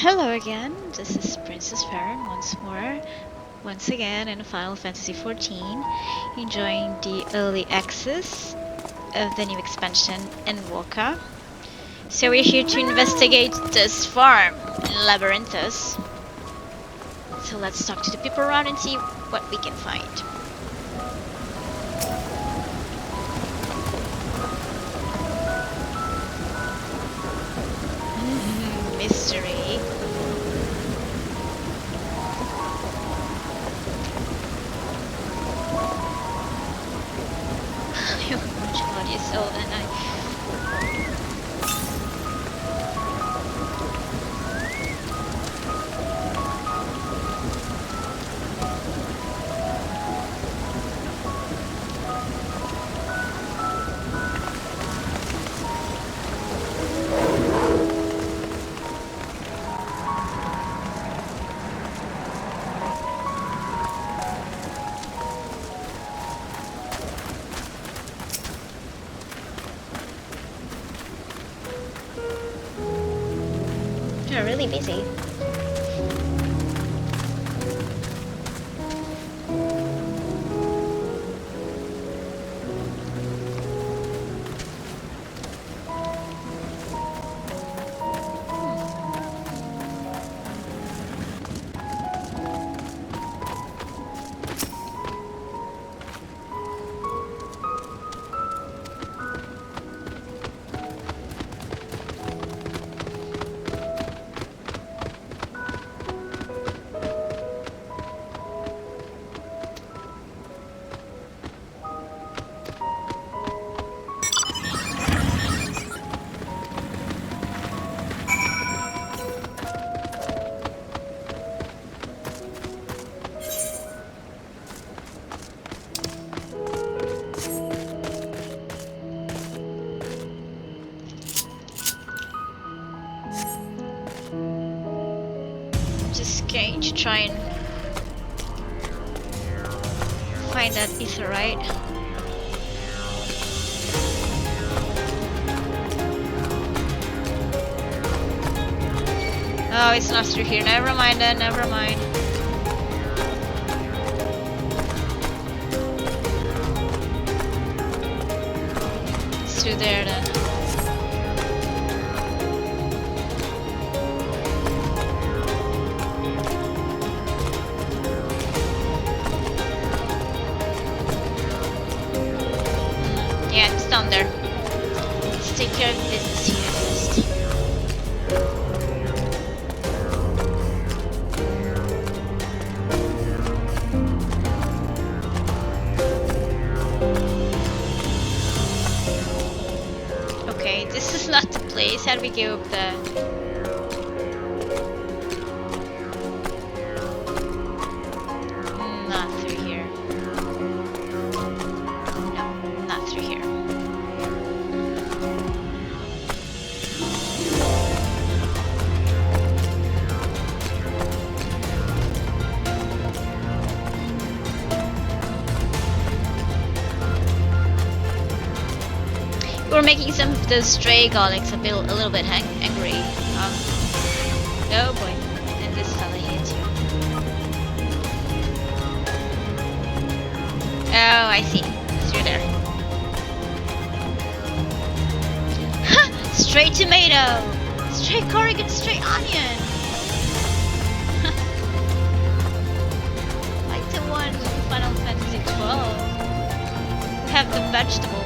Hello again, this is Princess Farron once again in Final Fantasy XIV, enjoying the early access of the new expansion, Endwalker. So we're here to investigate this farm in Labyrinthus. So let's talk to the people around and see what we can find. Mystery. You're much more soul than I. You're really busy. Just going to try and find that etherite. Oh, it's not through here. Never mind then, never mind. It's through there then. Yeah, it's down there. Let's take care of business here first. Okay, this is not the place. How do we go up there? Not through here. No, not through here. We're making some of the stray garlics a little bit angry. Oh boy, and this fella here too. Oh, I see. Through there. Ha! Stray tomato! Stray corrigan, stray onion! Like the one in Final Fantasy XII. We have the vegetables.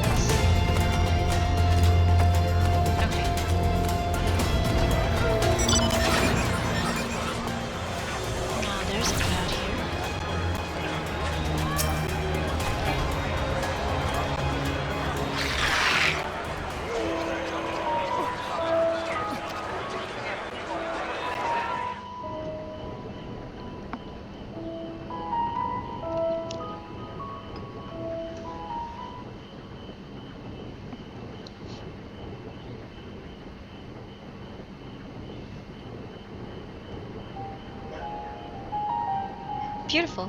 Beautiful.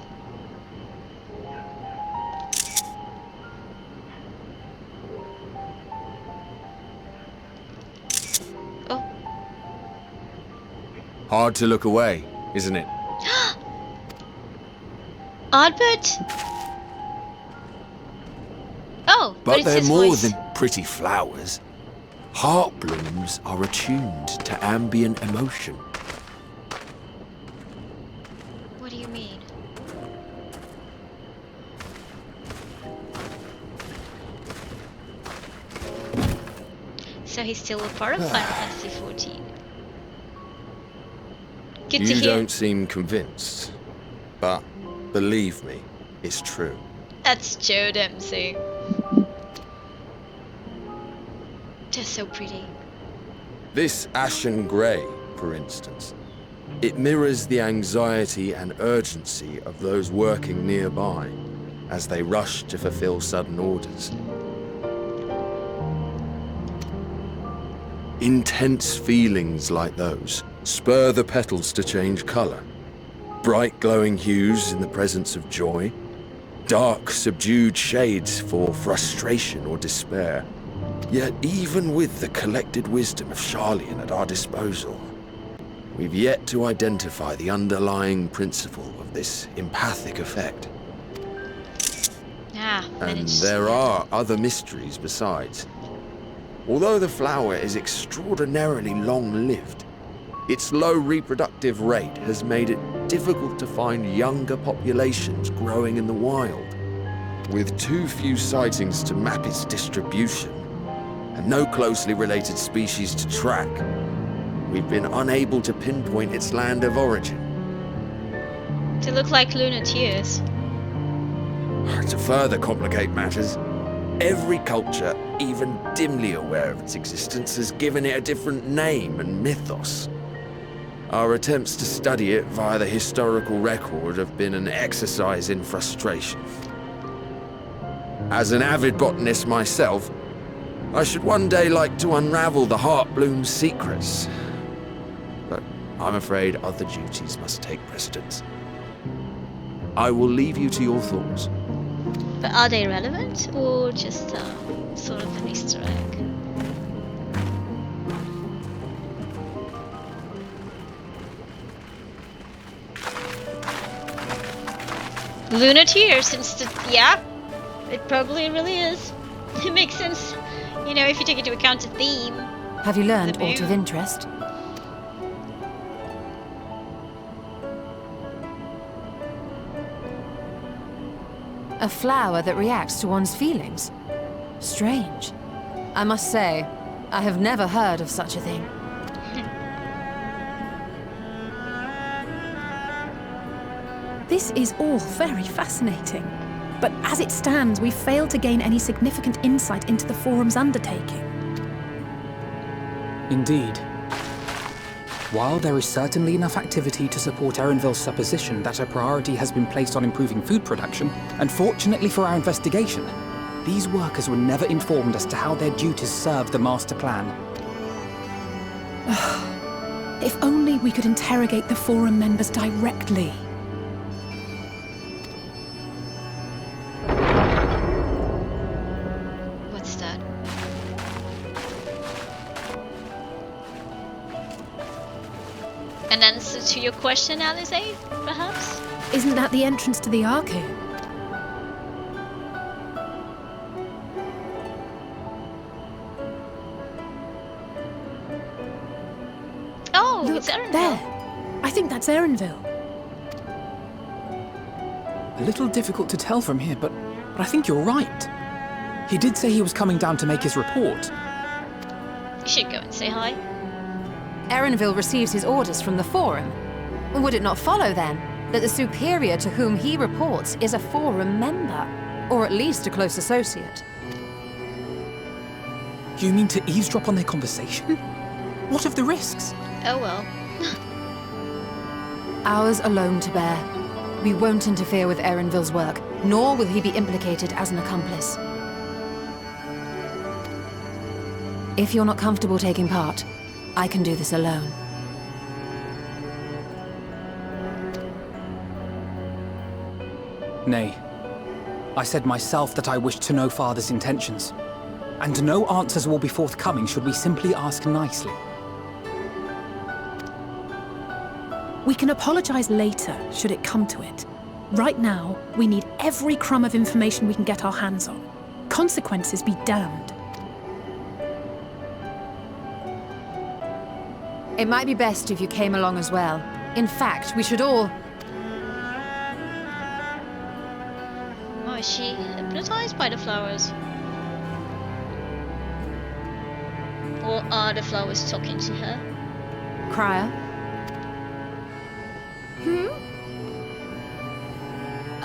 Oh. Hard to look away, isn't it? Ardbert? Oh, but it's they're his more voice. than pretty flowers. Heart blooms are attuned to ambient emotion. What do you mean? So he's still a part of Final Fantasy XIV. Good to You hear. don't seem convinced, but believe me, it's true. That's Joe Dempsey. Just so pretty. This ashen grey, for instance, it mirrors the anxiety and urgency of those working nearby as they rush to fulfill sudden orders. Intense feelings like those spur the petals to change colour. Bright glowing hues in the presence of joy, dark subdued shades for frustration or despair. Yet even with the collected wisdom of Charlian at our disposal, we've yet to identify the underlying principle of this empathic effect. And there are other mysteries besides. Although the flower is extraordinarily long-lived, its low reproductive rate has made it difficult to find younger populations growing in the wild. With too few sightings to map its distribution, and no closely related species to track, we've been unable to pinpoint its land of origin. To look like lunar tears. To further complicate matters, every culture, even dimly aware of its existence, has given it a different name and mythos. Our attempts to study it via the historical record have been an exercise in frustration. As an avid botanist myself, I should one day like to unravel the Heartbloom's secrets. But I'm afraid other duties must take precedence. I will leave you to your thoughts. But are they relevant, or just sort of an Easter egg? Lunar tears, yeah, it probably really is. It makes sense, you know, if you take into account the theme. Have you learned aught of interest? A flower that reacts to one's feelings? Strange. I must say, I have never heard of such a thing. This is all very fascinating. But as it stands, we've failed to gain any significant insight into the Forum's undertaking. Indeed. While there is certainly enough activity to support Erenville's supposition that a priority has been placed on improving food production, and fortunately for our investigation, these workers were never informed as to how their duties served the master plan. If only we could interrogate the Forum members directly. What's that? An answer to your question, Alice, perhaps? Isn't that the entrance to the arcade? Oh, Look, it's Erenville. there. I think that's Erenville. A little difficult to tell from here, but I think you're right. He did say he was coming down to make his report. You should go and say hi. Erenville receives his orders from the Forum. Would it not follow, then, that the superior to whom he reports is a Forum member? Or at least a close associate? You mean to eavesdrop on their conversation? What of the risks? Oh well. Ours alone to bear. We won't interfere with Erenville's work, nor will he be implicated as an accomplice. If you're not comfortable taking part, I can do this alone. Nay. I said myself that I wished to know Father's intentions. And no answers will be forthcoming should we simply ask nicely. We can apologize later, should it come to it. Right now, we need every crumb of information we can get our hands on. Consequences be damned. It might be best if you came along as well. In fact, we should all... Oh, is she hypnotized by the flowers? Or are the flowers talking to her? Crier?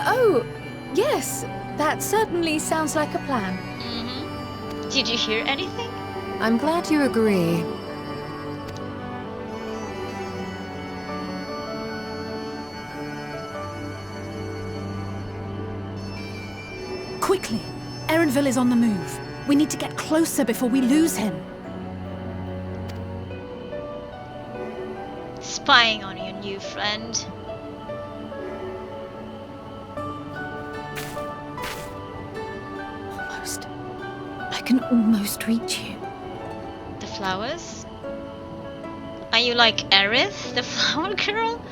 Oh, yes. That certainly sounds like a plan. Mm-hmm. Did you hear anything? I'm glad you agree. Quickly! Erenville is on the move. We need to get closer before we lose him. Spying on your new friend. Almost. I can almost reach you. The flowers? Are you like Aerith, the flower girl?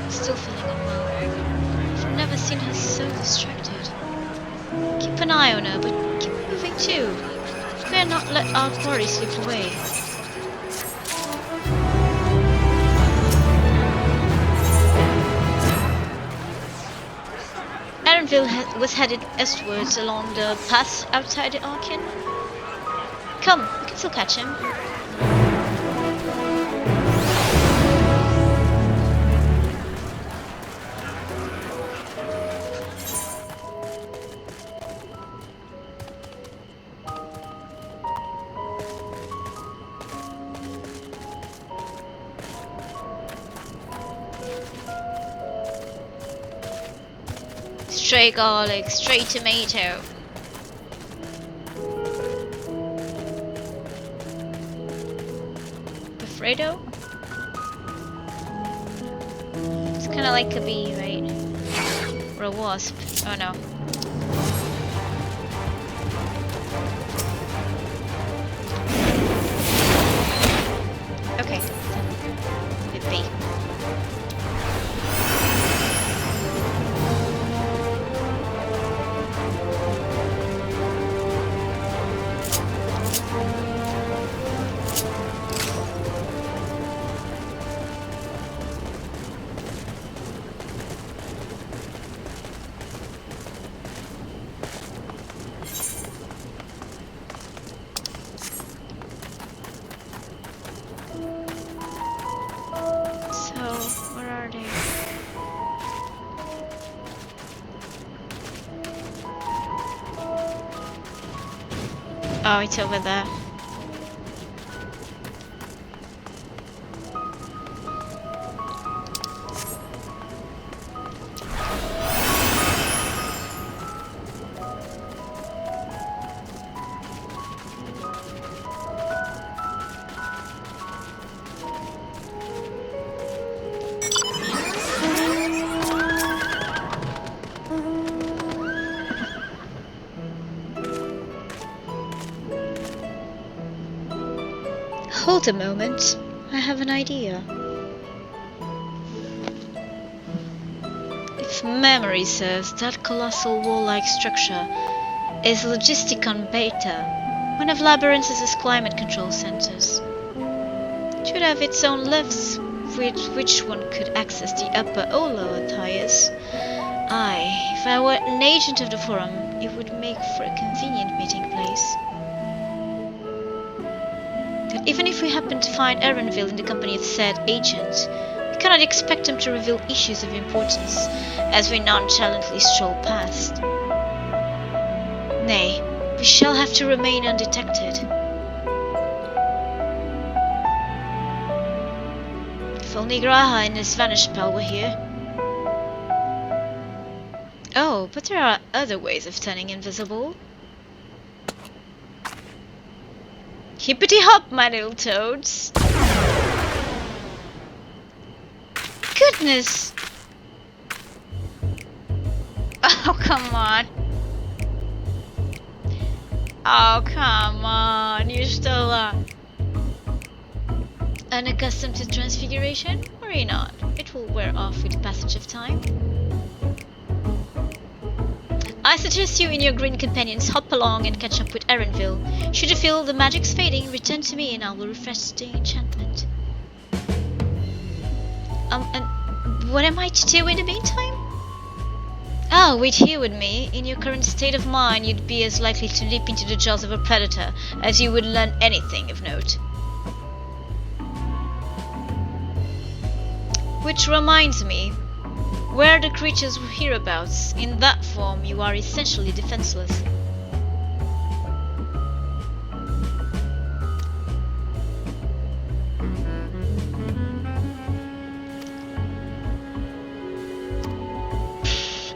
Still feeling unwell. I've never seen her so distracted. Keep an eye on her, but keep moving too. We better not let our quarry slip away. Erenville was headed eastwards along the path outside the Arcane. Come, we can still catch him. Stray garlic, stray tomato. Alfredo? It's kinda like a bee, right? Or a wasp. Oh no. Okay. Good bee. Oh, it's over there. Hold a moment. I have an idea. If memory serves, that colossal wall-like structure is Logisticon Beta, one of Labyrinth's climate control centers. It should have its own lifts, with which one could access the upper or lower tiers. If I were an agent of the Forum, it would make for a convenient meeting place. But even if we happen to find Erenville in the company of said agent, we cannot expect him to reveal issues of importance as we nonchalantly stroll past. Nay, we shall have to remain undetected. If only Graha and his vanish spell were here. Oh, but there are other ways of turning invisible. Hippity hop, my little toads. Goodness! Oh, come on. Oh, come on. You're still unaccustomed to transfiguration? Worry not. It will wear off with the passage of time. I suggest you and your green companions hop along and catch up with Erenville. Should you feel the magic's fading, return to me and I will refresh the enchantment. And what am I to do in the meantime? Oh, wait here with me. In your current state of mind, you'd be as likely to leap into the jaws of a predator as you would learn anything of note. Which reminds me, where are the creatures hereabouts? In that form, you are essentially defenseless.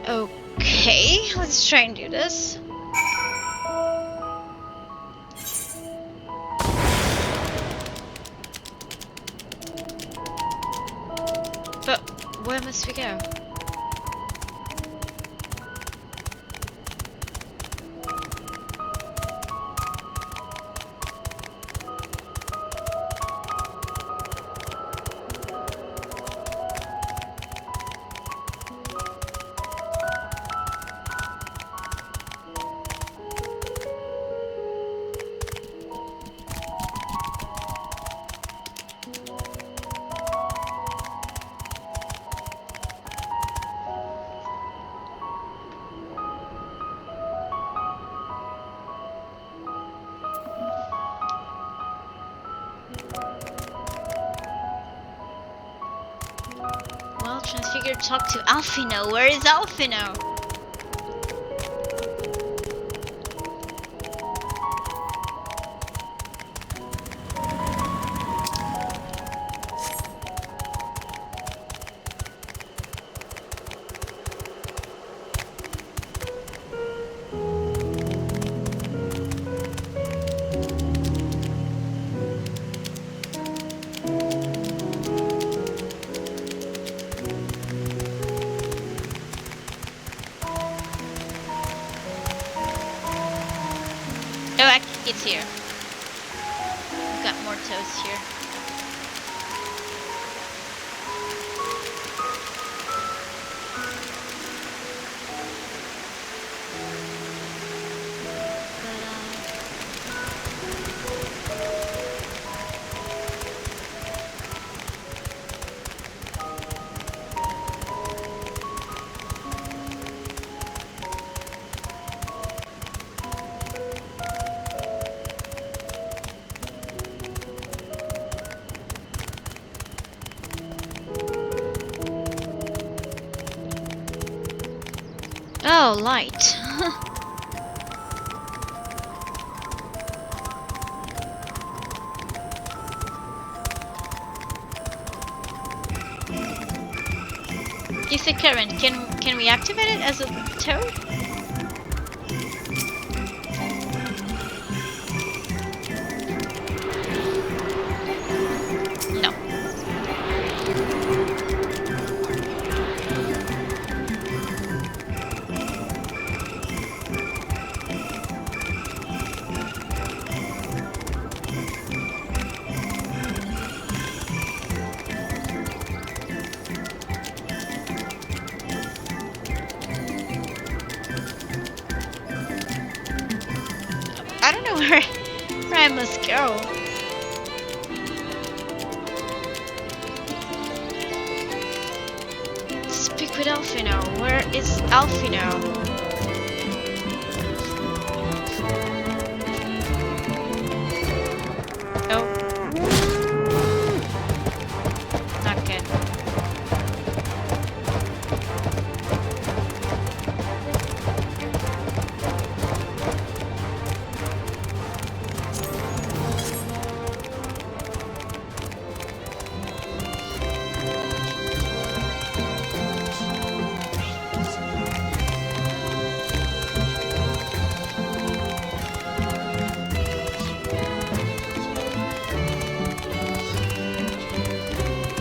Okay, let's try and do this. But where must we go? Well, Transfigure talk to Alphino. Where is Alphino? It's here. We've got more toads here. Oh, light. Is the current? Can we activate it as a toad? No. know where I must go. Speak with Alfino. Where is Alfino? Oh. Not good.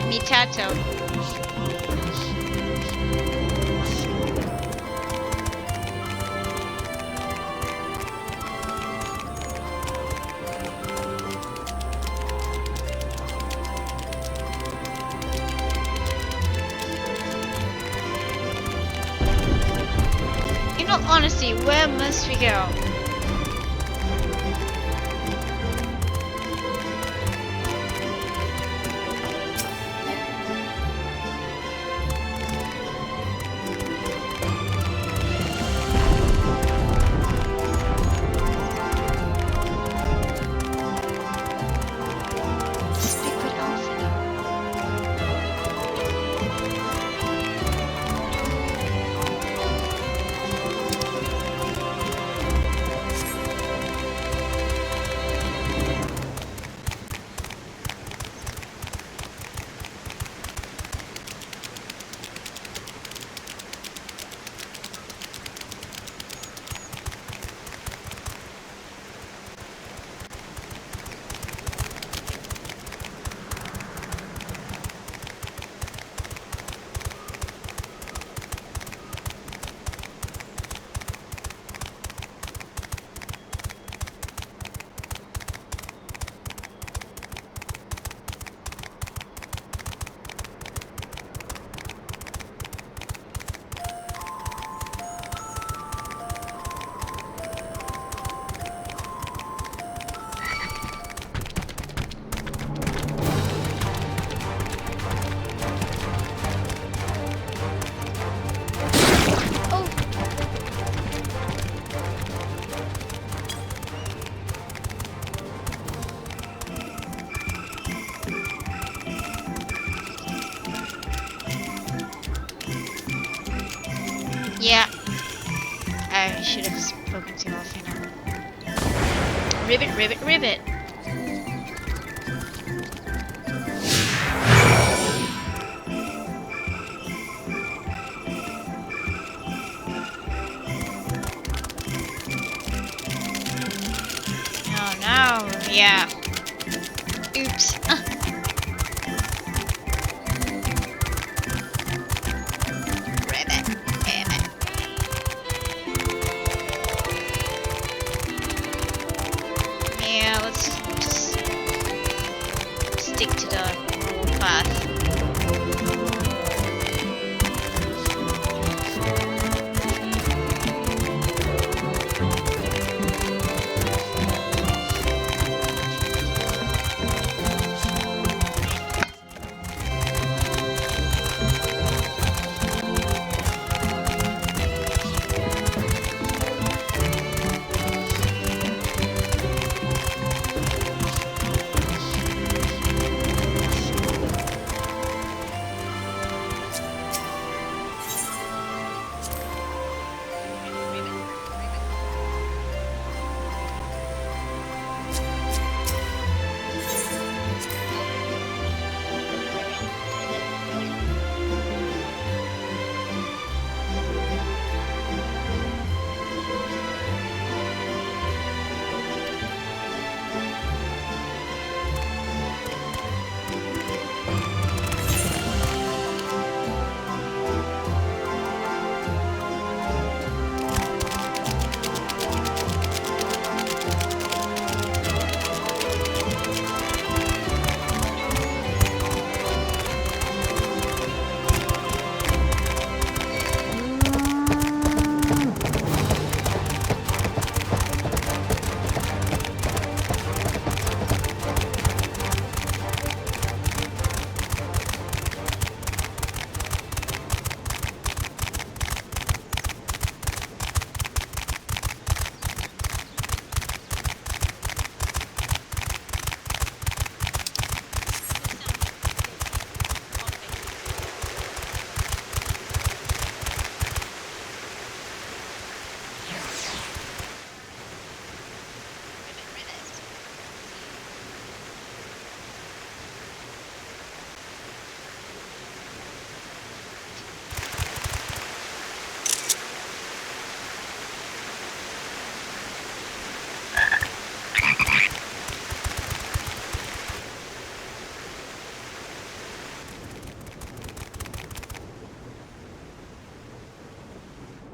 Mitato. In all honesty, where must we go? Speak with Alfino. Yeah, I should have spoken to Alfino. Ribbit, ribbit, ribbit. Oh no, yeah. Oops. Ribbit, ribbit. Yeah, let's just stick to the road path.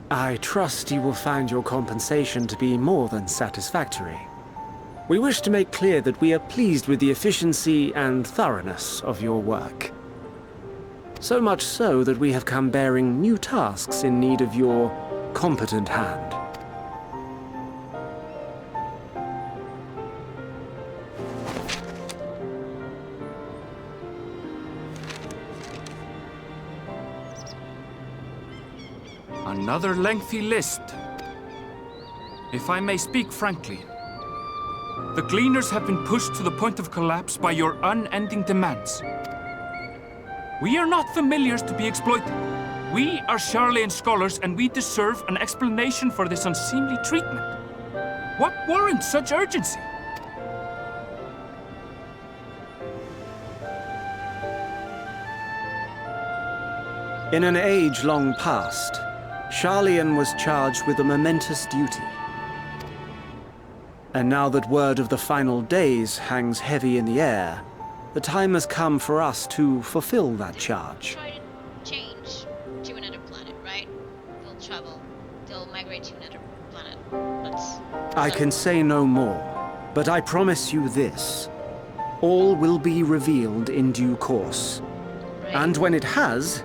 I trust you will find your compensation to be more than satisfactory. We wish to make clear that we are pleased with the efficiency and thoroughness of your work. So much so that we have come bearing new tasks in need of your competent hand. Another lengthy list. If I may speak frankly, the Gleaners have been pushed to the point of collapse by your unending demands. We are not familiars to be exploited. We are Sharlayan scholars, and we deserve an explanation for this unseemly treatment. What warrants such urgency? In an age long past, Sharlayan was charged with a momentous duty. And now that word of the final days hangs heavy in the air, the time has come for us to fulfill that charge. Try to change to another planet, right? They'll travel. They'll migrate to another planet. I can say no more, but I promise you this. All will be revealed in due course. Right. And when it has,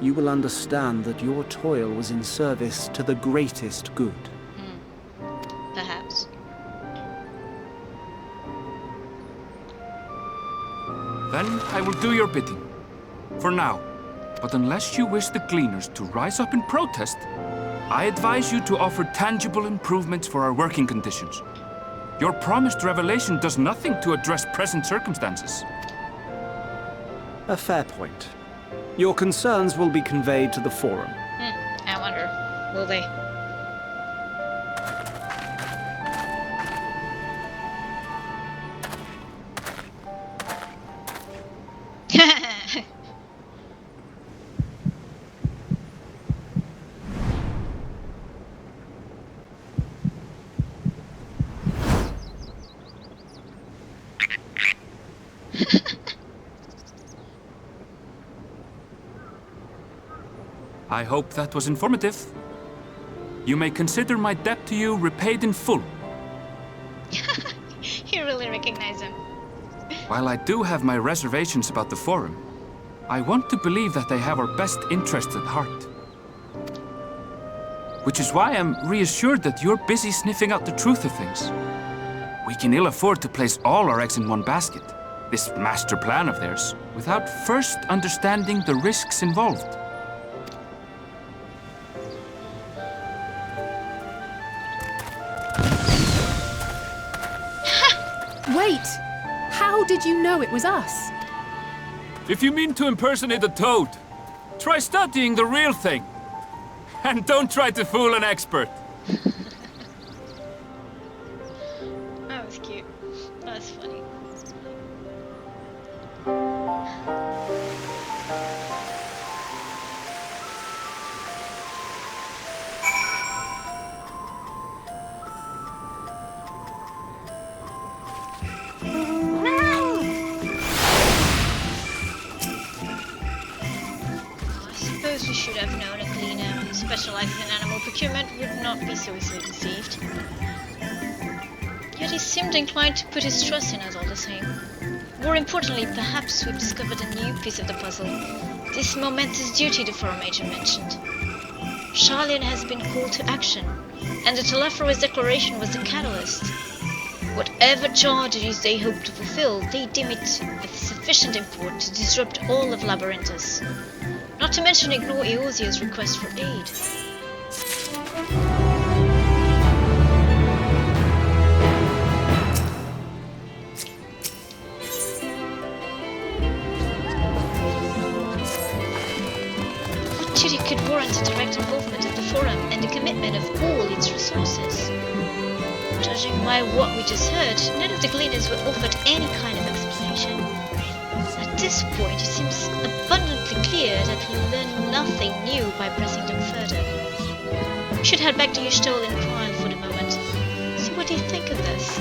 you will understand that your toil was in service to the greatest good. Perhaps. Then I will do your bidding. For now. But unless you wish the Gleaners to rise up in protest, I advise you to offer tangible improvements for our working conditions. Your promised revelation does nothing to address present circumstances. A fair point. Your concerns will be conveyed to the Forum. I wonder, will they? I hope that was informative. You may consider my debt to you repaid in full. You really recognize him. While I do have my reservations about the Forum, I want to believe that they have our best interests at heart. Which is why I'm reassured that you're busy sniffing out the truth of things. We can ill afford to place all our eggs in one basket, this master plan of theirs, without first understanding the risks involved. Wait! How did you know it was us? If you mean to impersonate a toad, try studying the real thing. And don't try to fool an expert. That was cute. That was funny. I suppose we should have known a cleaner who specializes in animal procurement would not be so easily deceived. Yet he seemed inclined to put his trust in us all the same. More importantly, perhaps we've discovered a new piece of the puzzle. This momentous duty the Forum Agent mentioned. Sharlayan has been called to action, and the Telephoros declaration was the catalyst. Whatever charges they hope to fulfill, they deem it with sufficient import to disrupt all of Labyrinthus. Not to mention ignore Eosia's request for aid. What duty could warrant the direct involvement of the Forum and the commitment of all its resources? Judging by what we just heard, none of the Gleaners were offered any kind of explanation. At this point, it seems abundantly clear that we'll learn nothing new by pressing them further. We should head back to Yushtol and Trial for the moment. See what they think of this.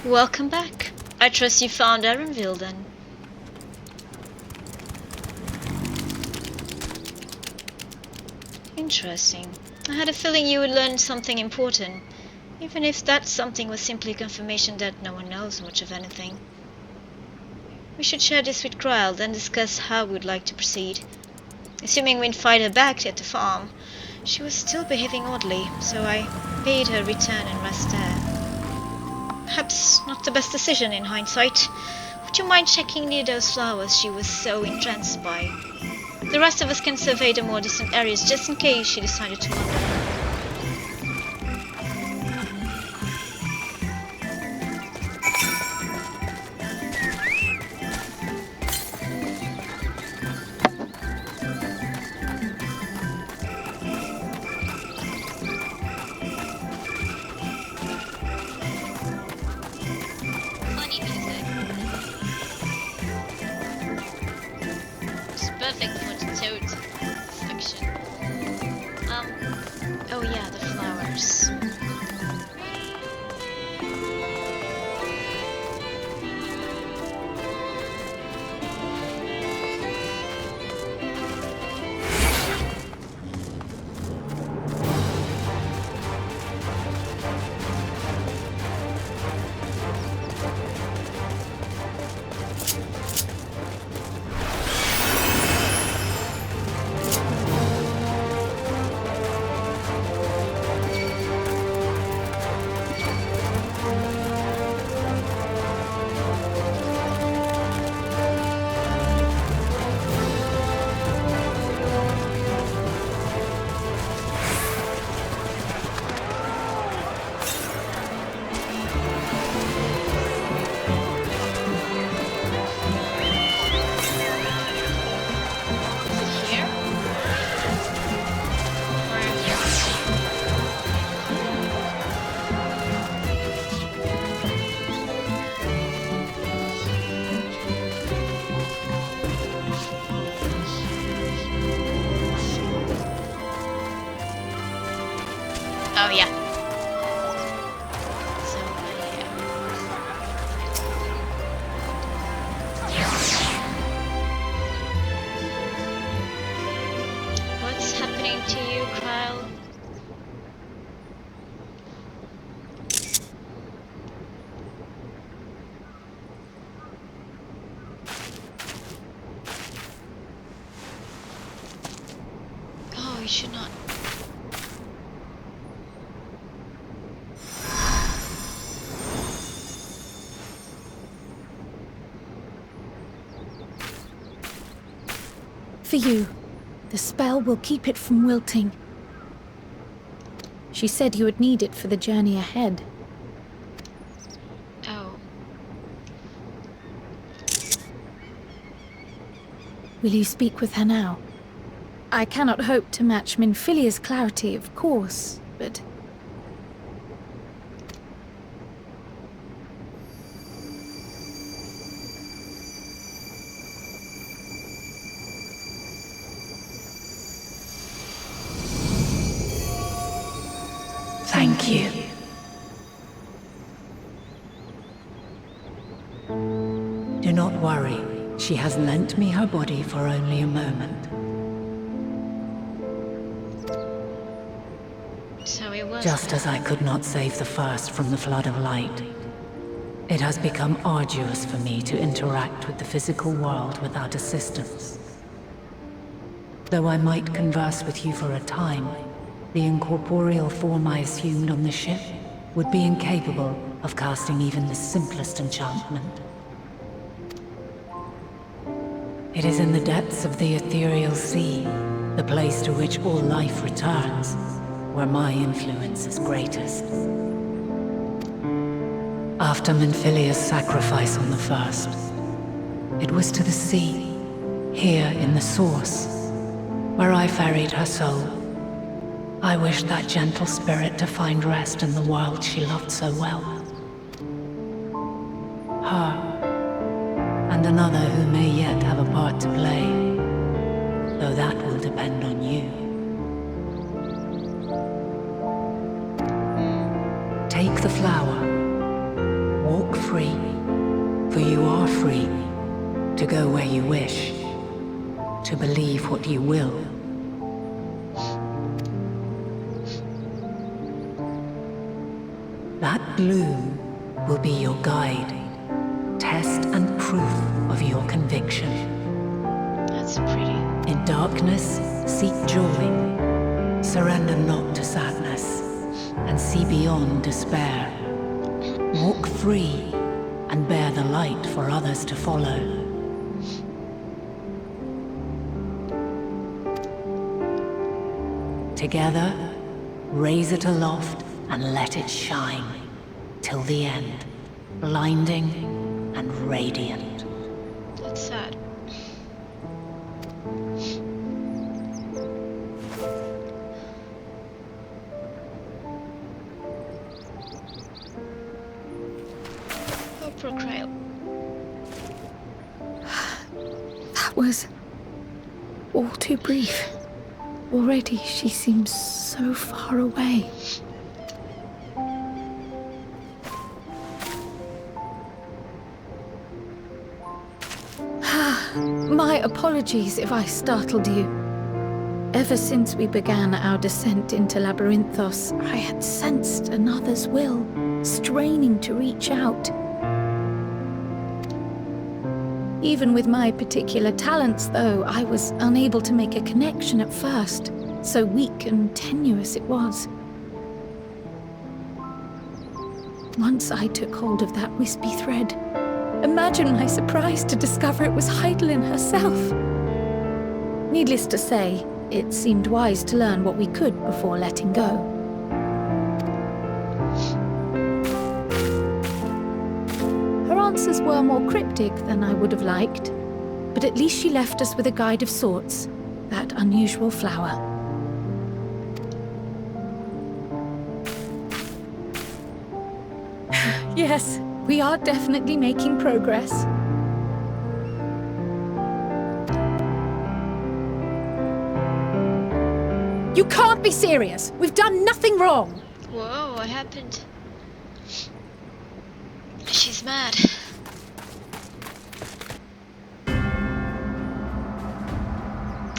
Welcome back. I trust you found Erenville then. Interesting. I had a feeling you would learn something important, even if that something was simply confirmation that no one knows much of anything. We should share this with Krile, then discuss how we'd like to proceed. Assuming we'd fight her back at the farm, she was still behaving oddly, so I bade her return and rest there. Perhaps not the best decision in hindsight. Would you mind checking near those flowers she was so entranced by? The rest of us can survey the more distant areas just in case she decided to wander. Funny music. It's perfect for the toad section. Oh yeah, the flowers. Oh yeah. So what's happening to you, Krile? Oh, you should not. For you. The spell will keep it from wilting. She said you would need it for the journey ahead. Oh. Will you speak with her now? I cannot hope to match Minfilia's clarity, of course, but... Thank you. Do not worry. She has lent me her body for only a moment. So it was. Just as I could not save the first from the flood of light, it has become arduous for me to interact with the physical world without assistance. Though I might converse with you for a time, the incorporeal form I assumed on the ship would be incapable of casting even the simplest enchantment. It is in the depths of the ethereal sea, the place to which all life returns, where my influence is greatest. After Minfilia's sacrifice on the first, it was to the sea, here in the source, where I ferried her soul. I wished that gentle spirit to find rest in the world she loved so well. Her, and another who may yet have a part to play, though that will depend on you. Take the flower, walk go where you wish, to believe what you will. That bloom will be your guide, test and proof of your conviction. That's pretty. In darkness, seek joy. Surrender not to sadness, and see beyond despair. Walk free, and bear the light for others to follow. Together, raise it aloft and let it shine, till the end, blinding and radiant. That's sad. Oh, poor Krail. That was all too brief. Already she seems so far away. My apologies if I startled you. Ever since we began our descent into Labyrinthos, I had sensed another's will, straining to reach out. Even with my particular talents, though, I was unable to make a connection at first. So weak and tenuous it was. Once I took hold of that wispy thread. Imagine my surprise to discover it was Heidelin herself. Needless to say, it seemed wise to learn what we could before letting go. Her answers were more cryptic than I would have liked, but at least she left us with a guide of sorts, that unusual flower. Yes, we are definitely making progress. You can't be serious! We've done nothing wrong! Whoa, what happened? She's mad.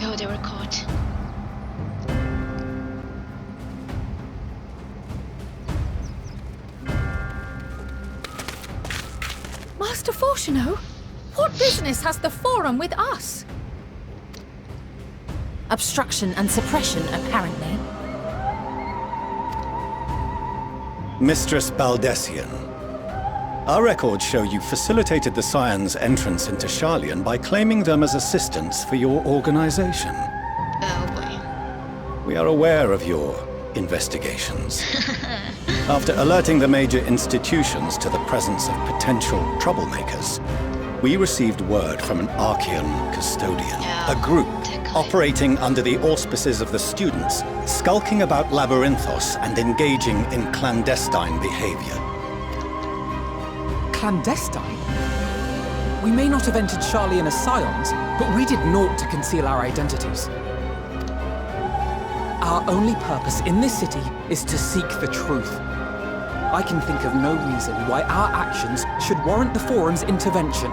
Oh, they were caught. Master Fortuno, what business has the Forum with us? Obstruction and suppression, apparently. Mistress Baldessian, our records show you facilitated the Scion's entrance into Sharlayan by claiming them as assistants for your organization. Oh boy. We are aware of your investigations. After alerting the major institutions to the presence of potential troublemakers, we received word from an Archean custodian, a group operating under the auspices of the students, skulking about Labyrinthos and engaging in clandestine behavior. Clandestine? We may not have entered Sharlayan as Scions, but we did naught to conceal our identities. Our only purpose in this city is to seek the truth. I can think of no reason why our actions should warrant the Forum's intervention.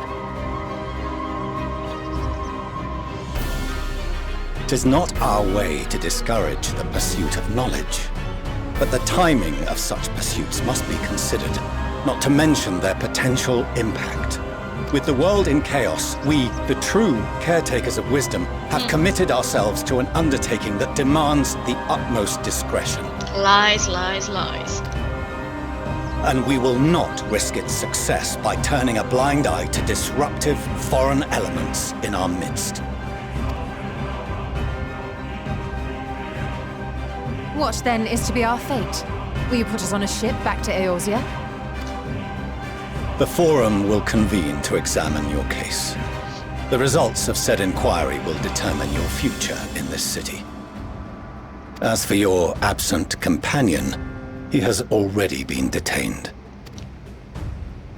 'Tis not our way to discourage the pursuit of knowledge, but the timing of such pursuits must be considered, not to mention their potential impact. With the world in chaos, we, the true caretakers of wisdom, have committed ourselves to an undertaking that demands the utmost discretion. Lies, lies, lies. And we will not risk its success by turning a blind eye to disruptive foreign elements in our midst. What, then, is to be our fate? Will you put us on a ship back to Eorzea? The Forum will convene to examine your case. The results of said inquiry will determine your future in this city. As for your absent companion, he has already been detained.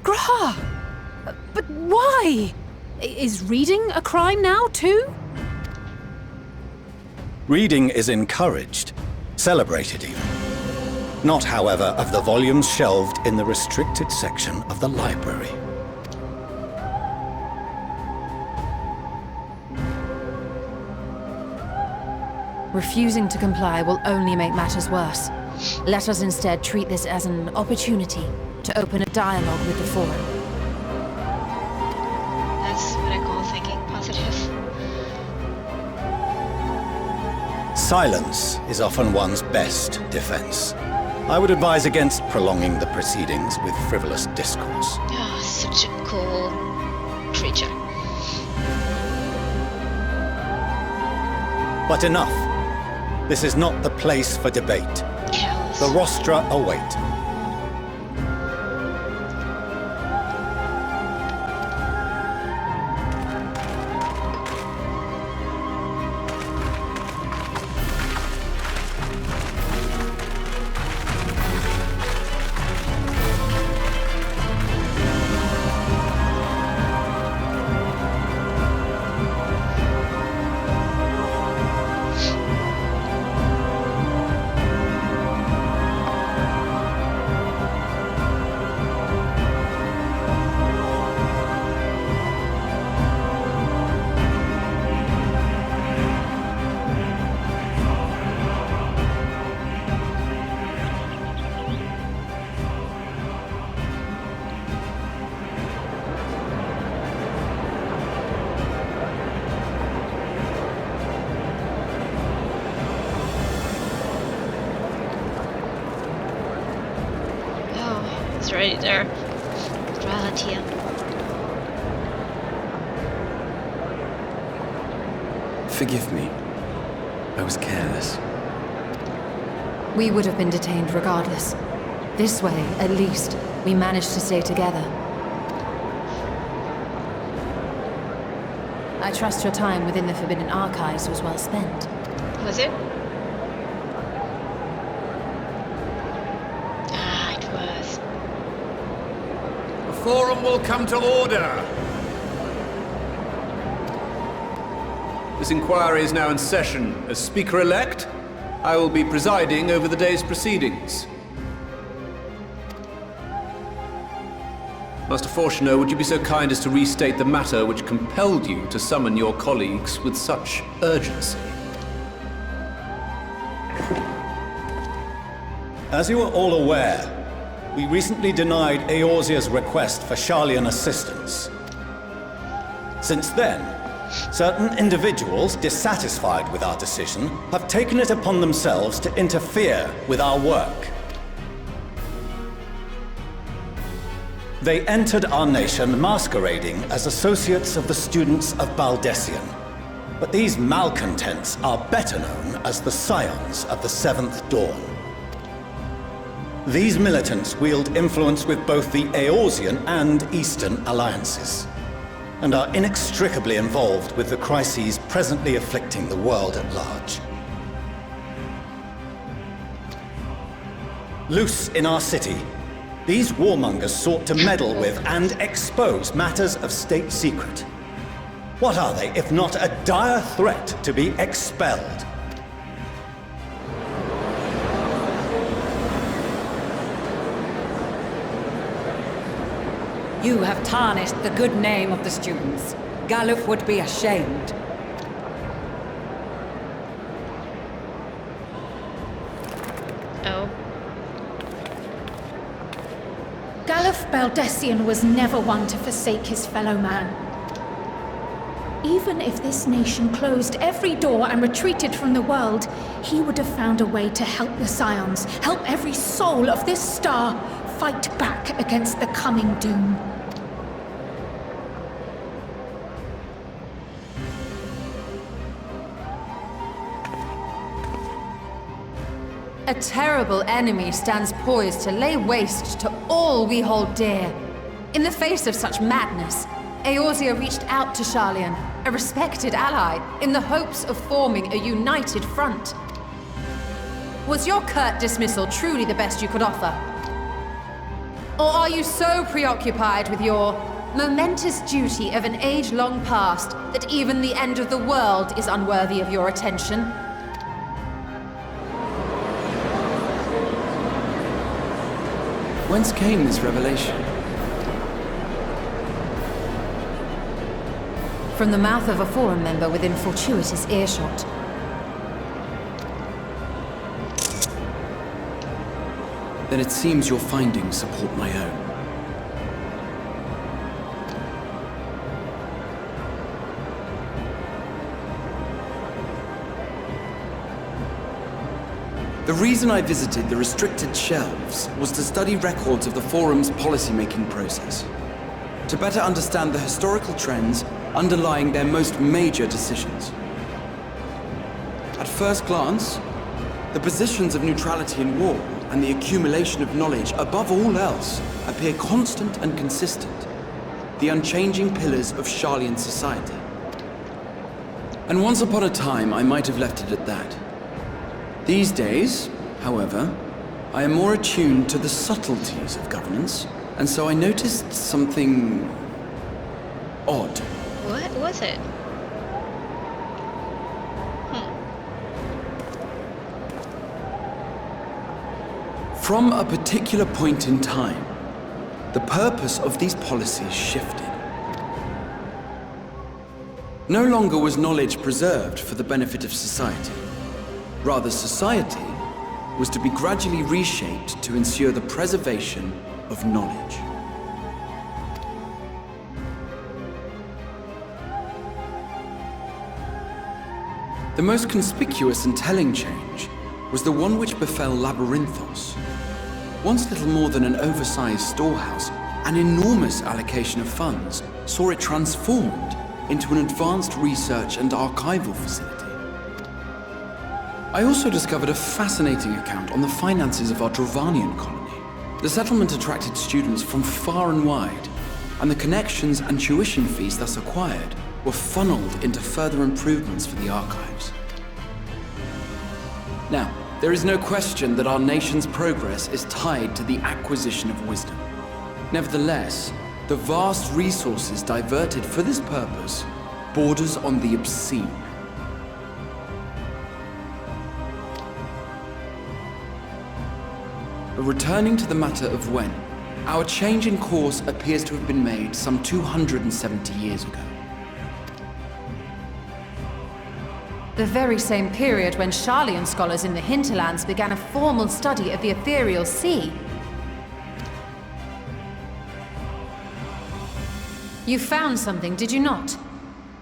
Grah! But why? Is reading a crime now, too? Reading is encouraged, celebrated even. Not, however, of the volumes shelved in the restricted section of the library. Refusing to comply will only make matters worse. Let us instead treat this as an opportunity to open a dialogue with the Forum. That's what I call thinking positive. Silence is often one's best defense. I would advise against prolonging the proceedings with frivolous discourse. Oh, such a cool creature. But enough. This is not the place for debate. Cows. The rostra await. It's right there. Drahatian. Forgive me. I was careless. We would have been detained regardless. This way, at least, we managed to stay together. I trust your time within the Forbidden Archives was well spent. Was it? Ah, it was. The Forum will come to order. This inquiry is now in session. As Speaker-elect, I will be presiding over the day's proceedings. Master Fortuner, would you be so kind as to restate the matter which compelled you to summon your colleagues with such urgency? As you are all aware, we recently denied Eorzea's request for Sharlayan assistance. Since then, certain individuals dissatisfied with our decision have taken it upon themselves to interfere with our work. They entered our nation masquerading as associates of the students of Baldessian. But these malcontents are better known as the Scions of the Seventh Dawn. These militants wield influence with both the Eorzean and Eastern alliances, and are inextricably involved with the crises presently afflicting the world at large. Loose in our city, these warmongers sought to meddle with and expose matters of state secret. What are they, if not a dire threat to be expelled? You have tarnished the good name of the students. Galuf would be ashamed. Oh. Galuf Baldessian was never one to forsake his fellow man. Even if this nation closed every door and retreated from the world, he would have found a way to help the Scions, help every soul of this star fight back against the coming doom. A terrible enemy stands poised to lay waste to all we hold dear. In the face of such madness, Eorzea reached out to Sharlayan, a respected ally, in the hopes of forming a united front. Was your curt dismissal truly the best you could offer? Or are you so preoccupied with your momentous duty of an age long past that even the end of the world is unworthy of your attention? Whence came this revelation? From the mouth of a Forum member within fortuitous earshot. Then it seems your findings support my own. The reason I visited the restricted shelves was to study records of the Forum's policymaking process, to better understand the historical trends underlying their most major decisions. At first glance, the positions of neutrality in war and the accumulation of knowledge above all else appear constant and consistent, the unchanging pillars of Sharlayan society. And once upon a time, I might have left it at that. These days, however, I am more attuned to the subtleties of governance, and so I noticed something odd. What was it? From a particular point in time, the purpose of these policies shifted. No longer was knowledge preserved for the benefit of society. Rather, society was to be gradually reshaped to ensure the preservation of knowledge. The most conspicuous and telling change was the one which befell Labyrinthos. Once little more than an oversized storehouse, an enormous allocation of funds saw it transformed into an advanced research and archival facility. I also discovered a fascinating account on the finances of our Dravanian colony. The settlement attracted students from far and wide, and the connections and tuition fees thus acquired were funneled into further improvements for the archives. Now, there is no question that our nation's progress is tied to the acquisition of wisdom. Nevertheless, the vast resources diverted for this purpose borders on the obscene. Returning to the matter of when, our change in course appears to have been made some 270 years ago. The very same period when Sharlayan scholars in the hinterlands began a formal study of the ethereal sea. You found something, did you not?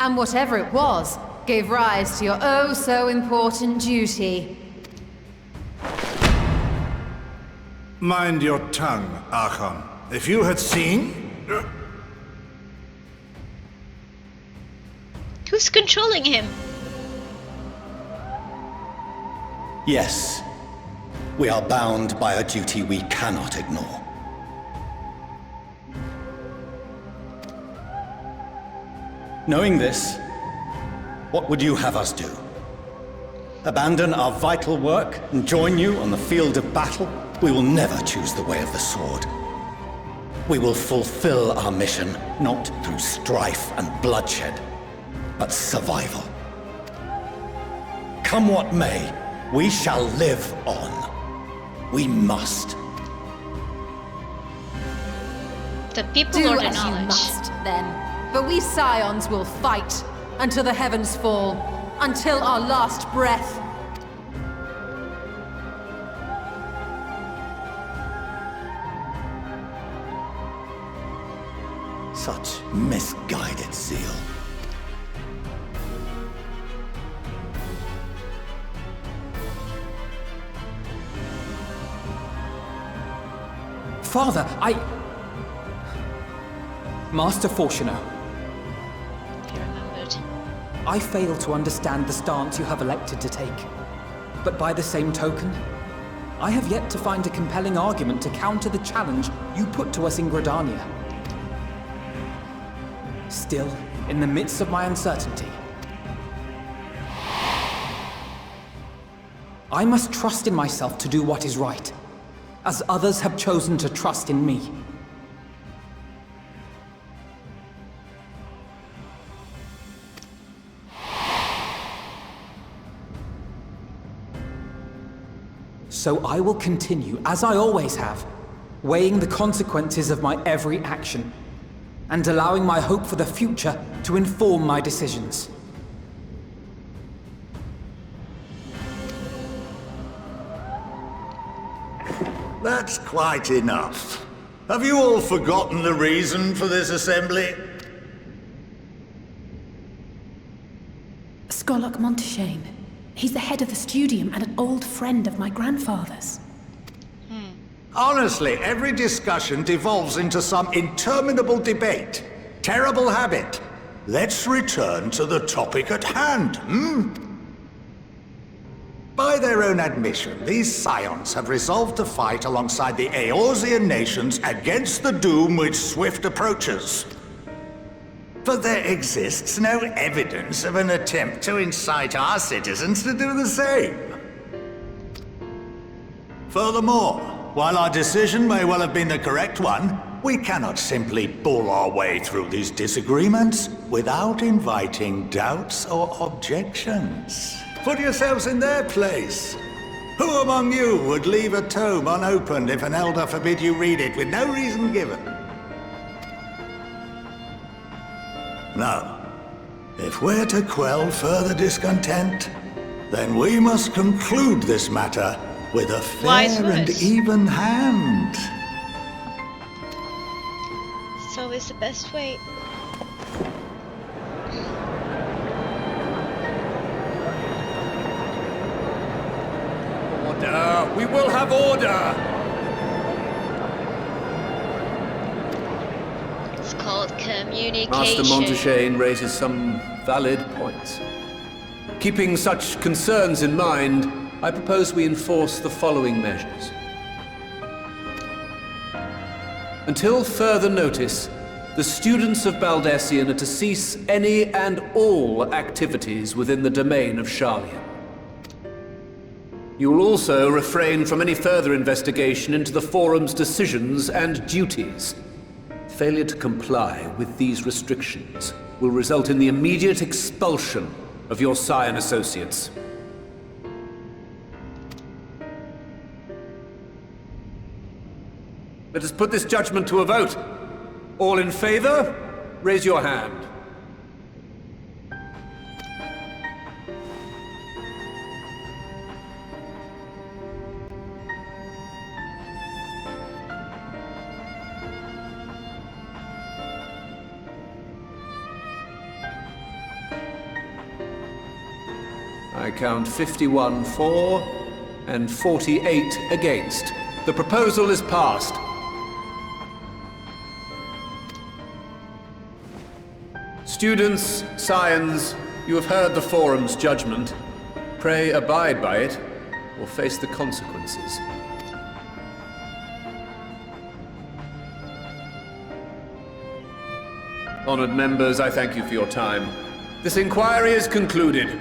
And whatever it was, gave rise to your oh-so-important duty. Mind your tongue, Archon. If you had seen... Who's controlling him? Yes. We are bound by a duty we cannot ignore. Knowing this, what would you have us do? Abandon our vital work and join you on the field of battle? We will never choose the way of the sword. We will fulfill our mission, not through strife and bloodshed, but survival. Come what may, we shall live on. We must. The people Do or the as knowledge? you must, then. But we Scions will fight until the heavens fall, until our last breath. Such misguided zeal. Father, Master Fortuno. He remembered. I fail to understand the stance you have elected to take. But by the same token, I have yet to find a compelling argument to counter the challenge you put to us in Gridania. Still, in the midst of my uncertainty, I must trust in myself to do what is right, as others have chosen to trust in me. So I will continue, as I always have, weighing the consequences of my every action, and allowing my hope for the future to inform my decisions. That's quite enough. Have you all forgotten the reason for this assembly? Skolok Monteshane. He's the head of the studium and an old friend of my grandfather's. Honestly, every discussion devolves into some interminable debate. Terrible habit. Let's return to the topic at hand, By their own admission, these scions have resolved to fight alongside the Eorzean nations against the doom which swift approaches. But there exists no evidence of an attempt to incite our citizens to do the same. Furthermore, while our decision may well have been the correct one, we cannot simply bull our way through these disagreements without inviting doubts or objections. Put yourselves in their place. Who among you would leave a tome unopened if an elder forbid you read it with no reason given? Now, if we're to quell further discontent, then we must conclude this matter with a fair and even hand. It's always the best way. Order! We will have order! It's called communication. Master Monteshane raises some valid points. Keeping such concerns in mind, I propose we enforce the following measures. Until further notice, the students of Baldesion are to cease any and all activities within the domain of Sharlayan. You will also refrain from any further investigation into the Forum's decisions and duties. Failure to comply with these restrictions will result in the immediate expulsion of your Scion associates. Let us put this judgment to a vote. All in favor, raise your hand. I count 51 for and 48 against. The proposal is passed. Students, Scions, you have heard the Forum's judgment. Pray abide by it, or face the consequences. Honored members, I thank you for your time. This inquiry is concluded.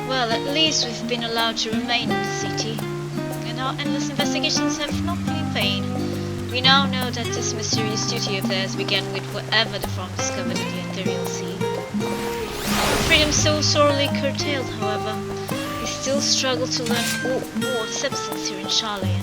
Well, at least we've been allowed to remain in the city, and our endless investigations have not been in vain. We now know that this mysterious duty of theirs began with whatever the From discovered in the Ethereal Sea. Freedom so sorely curtailed, however, is still struggle to learn more substance here in Sharlayan.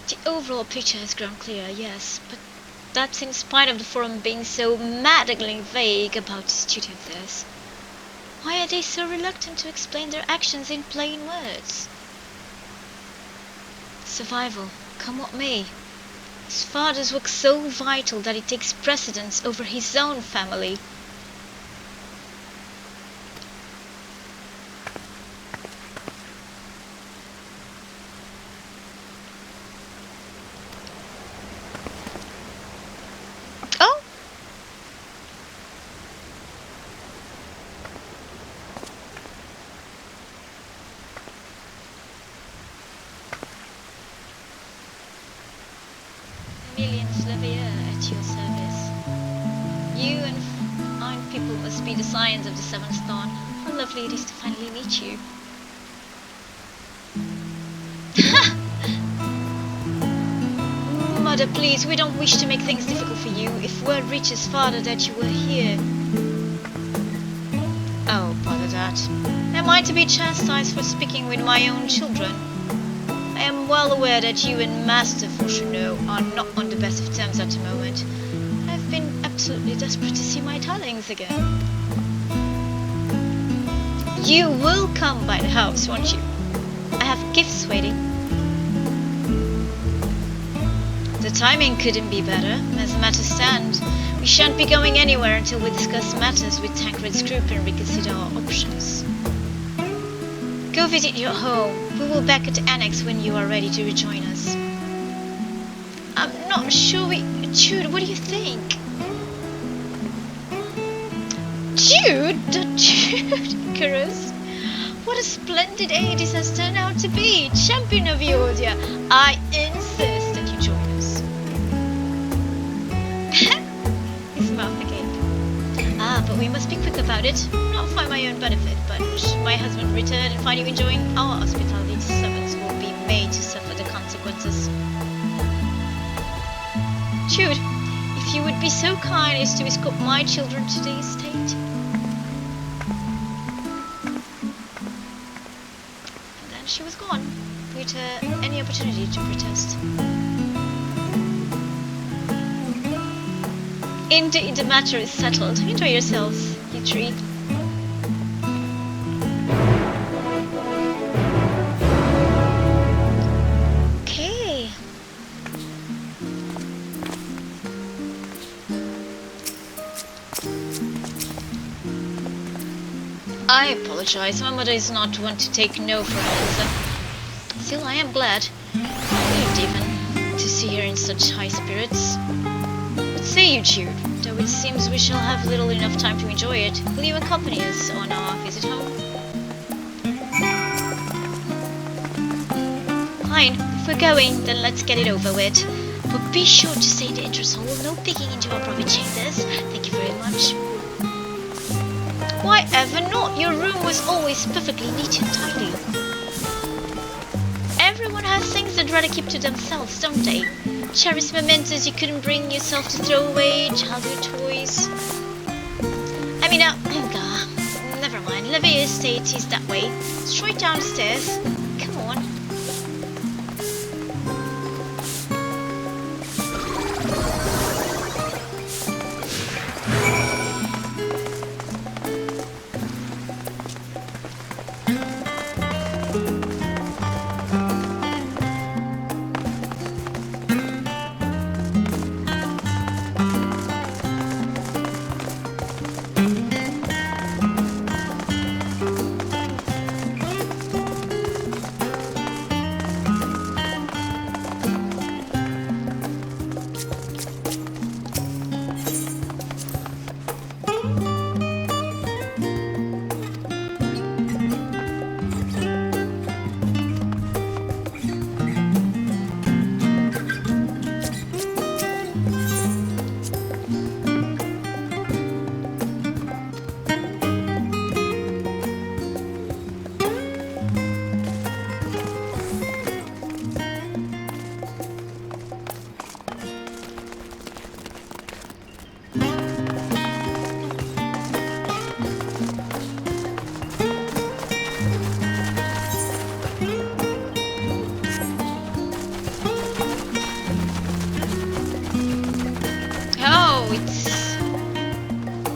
The overall picture has grown clearer, yes, but that's in spite of the forum being so maddeningly vague about this duty of theirs. Why are they so reluctant to explain their actions in plain words? Survival, come what may. His father's work so vital that it takes precedence over his own family. Millions Levier at your service. You and fine people must be the scions of the Seventh Dawn. How lovely it is to finally meet you. Mother, please, we don't wish to make things difficult for you. If word reaches father that you were here... Oh, bother that. Am I to be chastised for speaking with my own children? I am well aware that you and Master Fortuneau are not on the best of terms at the moment. I've been absolutely desperate to see my darlings again. You will come by the house, won't you? I have gifts waiting. The timing couldn't be better, as matters stand. We shan't be going anywhere until we discuss matters with Tancred's group and reconsider our options. Go visit your home. We will be back at the annex when you are ready to rejoin us. I'm not sure Jude, what do you think? Jude? Jude? Chorus? What a splendid aid this has turned out to be! Champion of Eodia! I insist that you join us. His mouth agape. Ah, but we must be quick about it. Not for my own benefit, but should my husband return and find you enjoying our hospitality, servants will be made to suffer the consequences. Jude, if you would be so kind as to escort my children to the estate. And then she was gone, with any opportunity to protest. Indeed, the matter is settled. Enjoy yourselves, you three. Okay. I apologize. My mother is not one to take no for an answer. Still, I am glad. Relieved even to see her in such high spirits. What say you, Jude? Though it seems we shall have little enough time to enjoy it, will you accompany us on our visit home? Fine. If we're going, then let's get it over with. But be sure to stay in the entrance hall. No peeking into our private chambers. Thank you very much. Why ever not? Your room was always perfectly neat and tidy. Everyone has things they'd rather keep to themselves, don't they? Cherished mementos you couldn't bring yourself to throw away, childhood toys. I mean, never mind. Levy Estate is that way. Straight down the stairs. Come on.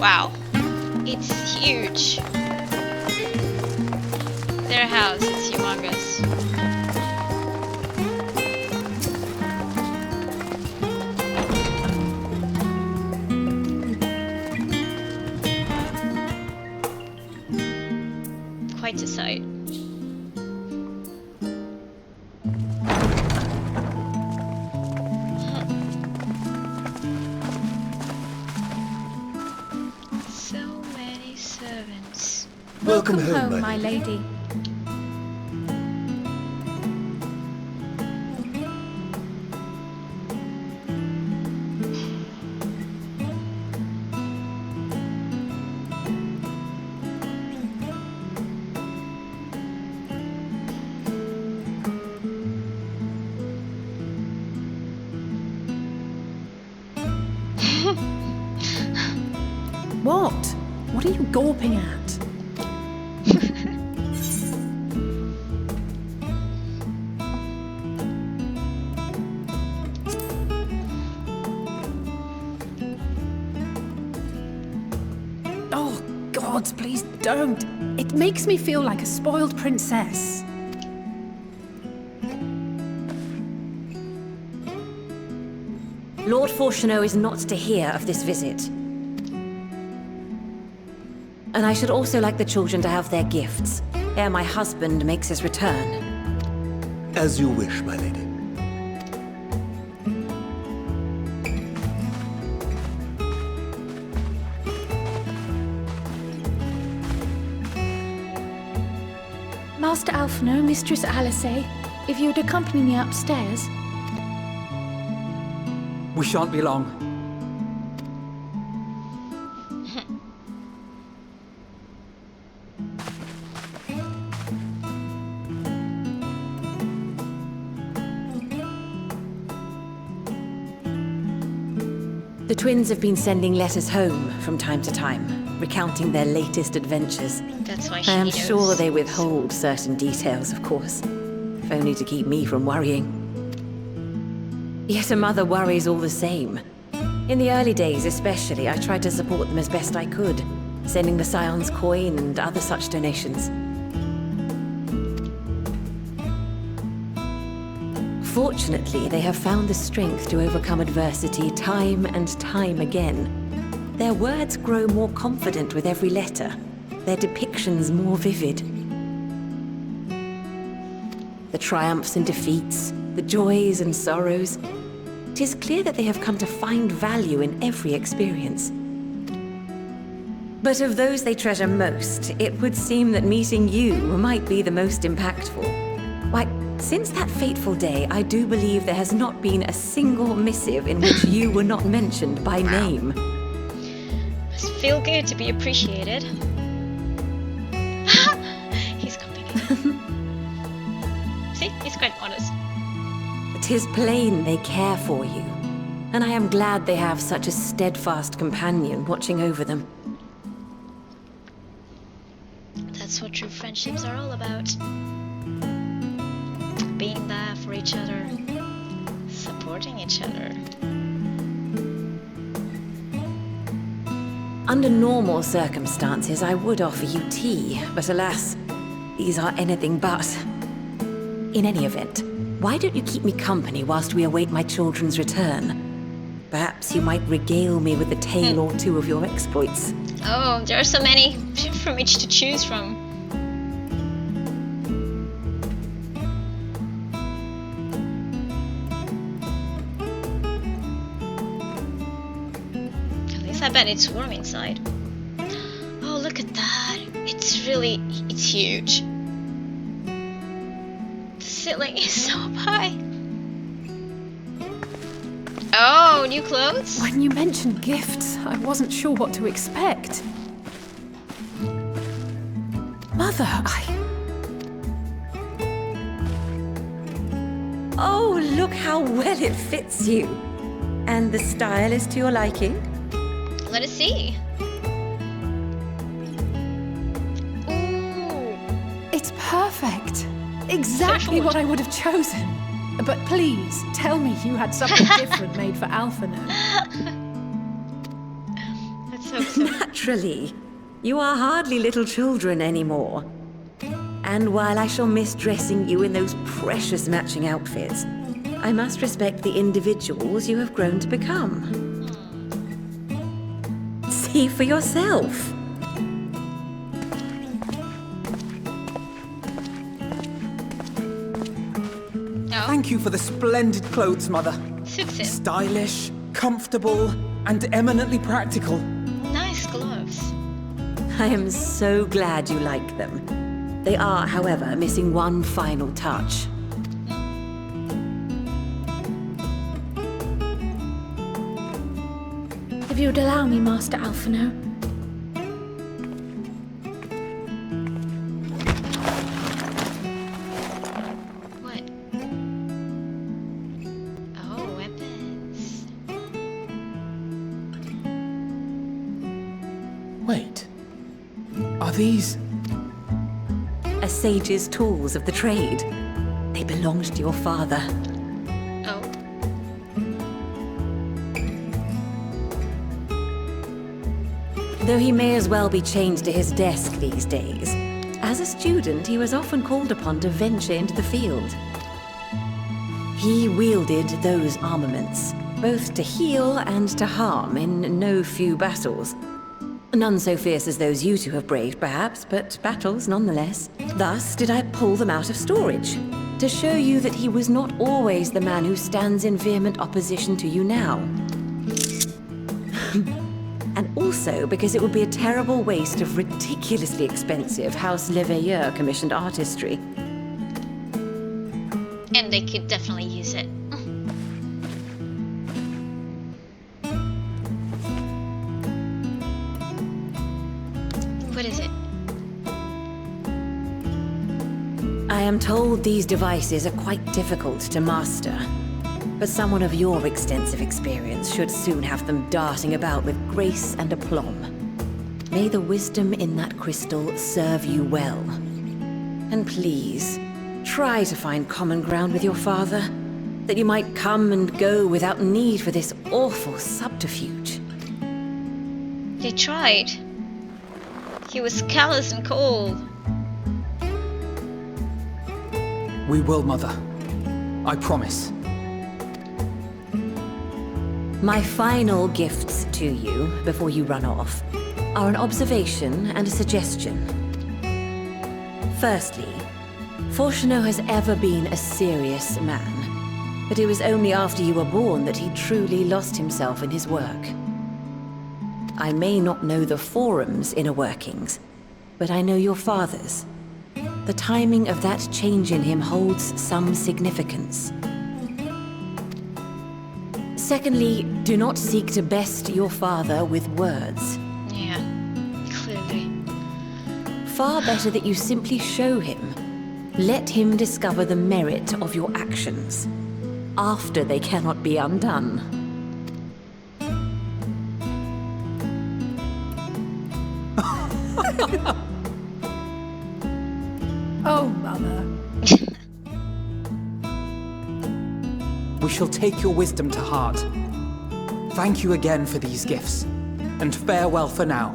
Wow. It's huge. Their house is humongous. Quite a sight. So many servants. Welcome home, my lady. What? What are you gawping at? Oh, gods, please don't. It makes me feel like a spoiled princess. Lord Fortuneau is not to hear of this visit. And I should also like the children to have their gifts, ere my husband makes his return. As you wish, my lady. Master Alphinaud, Mistress Alice, if you would accompany me upstairs. We shan't be long. The twins have been sending letters home from time to time, recounting their latest adventures. That's why I am knows. sure they withhold certain details, of course, if only to keep me from worrying. Yet a mother worries all the same. In the early days especially, I tried to support them as best I could, sending the Scion's coin and other such donations. Fortunately, they have found the strength to overcome adversity time and time again. Their words grow more confident with every letter, their depictions more vivid. The triumphs and defeats, the joys and sorrows. It is clear that they have come to find value in every experience. But of those they treasure most, it would seem that meeting you might be the most impactful. Why, since that fateful day, I do believe there has not been a single missive in which you were not mentioned by name. Must feel good to be appreciated. He's coming in. See, he's quite honest. 'Tis plain they care for you, and I am glad they have such a steadfast companion watching over them. That's what true friendships are all about. Being there for each other, supporting each other. Under normal circumstances, I would offer you tea, but alas, these are anything but. In any event, why don't you keep me company whilst we await my children's return? Perhaps you might regale me with a tale or two of your exploits. Oh, there are so many from which to choose from. At least I bet it's warm inside. Oh, look at that. It's huge. The ceiling is so high. Oh, new clothes? When you mentioned gifts, I wasn't sure what to expect. Mother, Oh, look how well it fits you. And the style is to your liking? Let us see. Ooh. It's perfect. Exactly what I would have chosen. But please, tell me you had something different made for Alphinaud. That's so hope so. Naturally. You are hardly little children anymore. And while I shall miss dressing you in those precious matching outfits, I must respect the individuals you have grown to become. See for yourself. Thank you for the splendid clothes, Mother. Suits him. Stylish, comfortable, and eminently practical. Nice gloves. I am so glad you like them. They are, however, missing one final touch. If you'd allow me, Master Alphino. What? Oh, weapons. Wait. Are these... A sage's tools of the trade. They belonged to your father. Oh. Though he may as well be chained to his desk these days, as a student he was often called upon to venture into the field. He wielded those armaments, both to heal and to harm in no few battles. None so fierce as those you two have braved, perhaps, but battles nonetheless. Thus did I pull them out of storage, to show you that he was not always the man who stands in vehement opposition to you now. And also because it would be a terrible waste of ridiculously expensive House Leveilleur commissioned artistry. And they could definitely use it. What is it? I am told these devices are quite difficult to master, but someone of your extensive experience should soon have them darting about with grace and aplomb. May the wisdom in that crystal serve you well. And please, try to find common ground with your father, that you might come and go without need for this awful subterfuge. They tried. He was callous and cold. We will, Mother. I promise. My final gifts to you, before you run off, are an observation and a suggestion. Firstly, Fortuno has ever been a serious man, but it was only after you were born that he truly lost himself in his work. I may not know the Forum's inner workings, but I know your father's. The timing of that change in him holds some significance. Secondly, do not seek to best your father with words. Yeah, clearly. Far better that you simply show him. Let him discover the merit of your actions, after they cannot be undone. Oh, Mother. We shall take your wisdom to heart. Thank you again for these gifts, and farewell for now.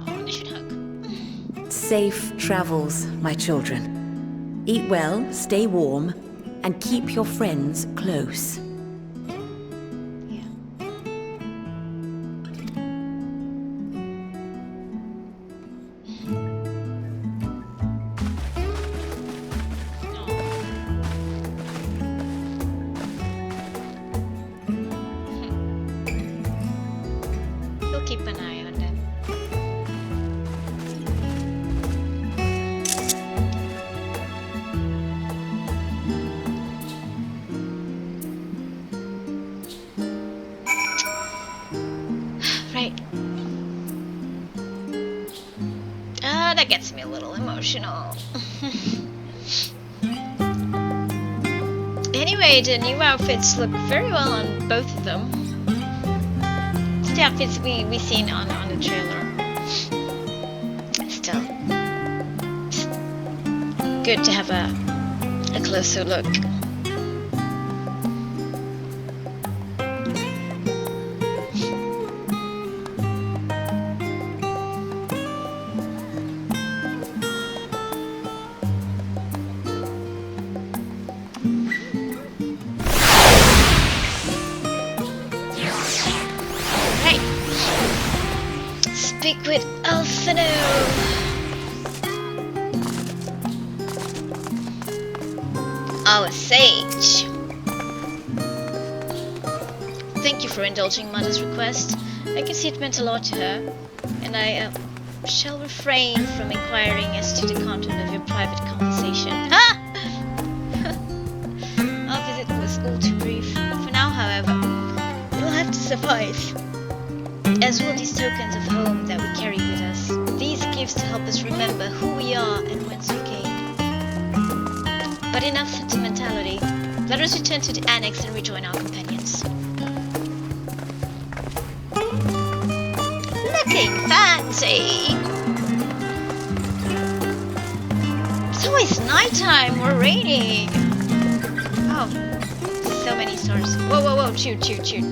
They should hug. Safe travels, my children. Eat well, stay warm, and keep your friends close. Keep an eye on them. Right. That gets me a little emotional. Anyway, the new outfits look very well on both of them. The outfits we seen on the trailer. Still, it's good to have a closer look. speak with Alphino. Our sage. Thank you for indulging Mother's request. I can see it meant a lot to her, and I shall refrain from inquiring as to the content of your private conversation. Ha! Our visit was all too brief. For now, however, it'll have to suffice. As will these tokens of home that we carry with us. These gifts to help us remember who we are and whence we came. But enough sentimentality. Let us return to the annex and rejoin our companions. Looking fancy! It's always nighttime or raining. Oh, so many stars. Whoa, whoa, whoa, shoot, shoot, shoot.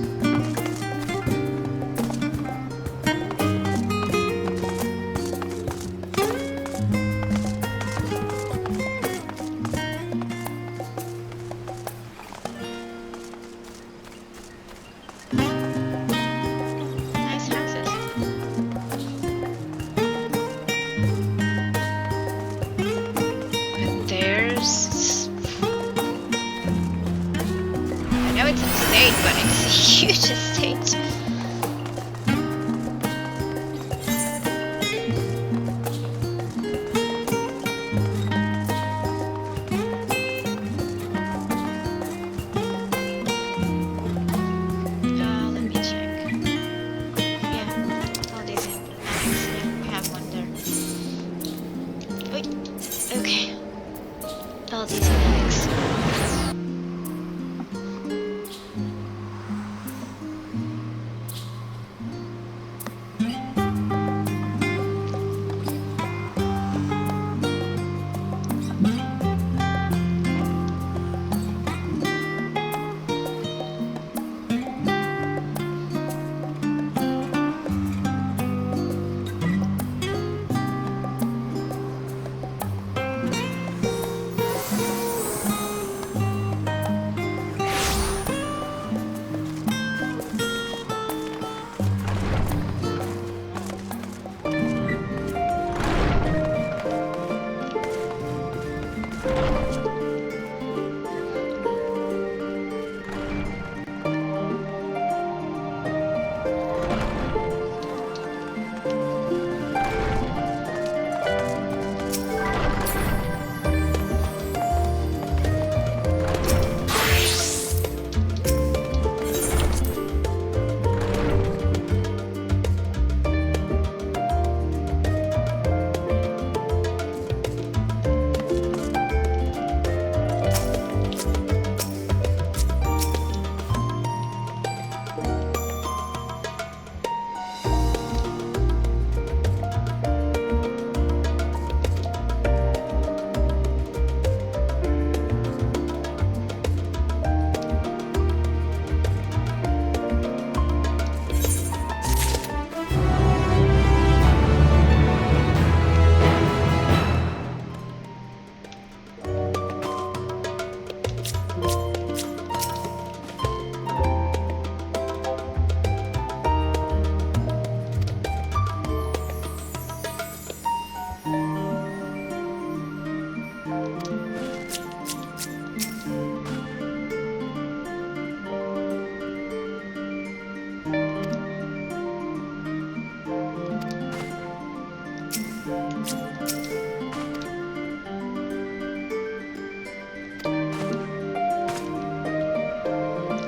But it's a huge estate. Let me check. Yeah, all these in annex. Yeah, we have one there. Wait. Okay. All these in annex.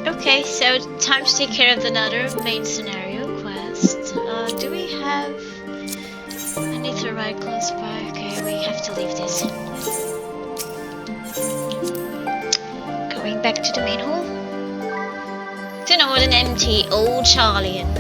Okay, so time to take care of another main scenario quest. Do we have any right close by? Okay, we have to leave this. Going back to the main hall. To Northern empty old Charlian.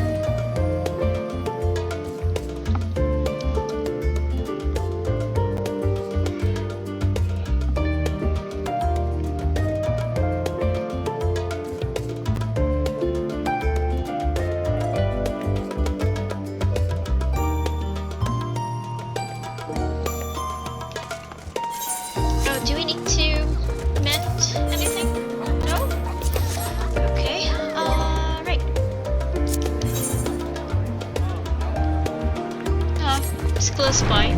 spy.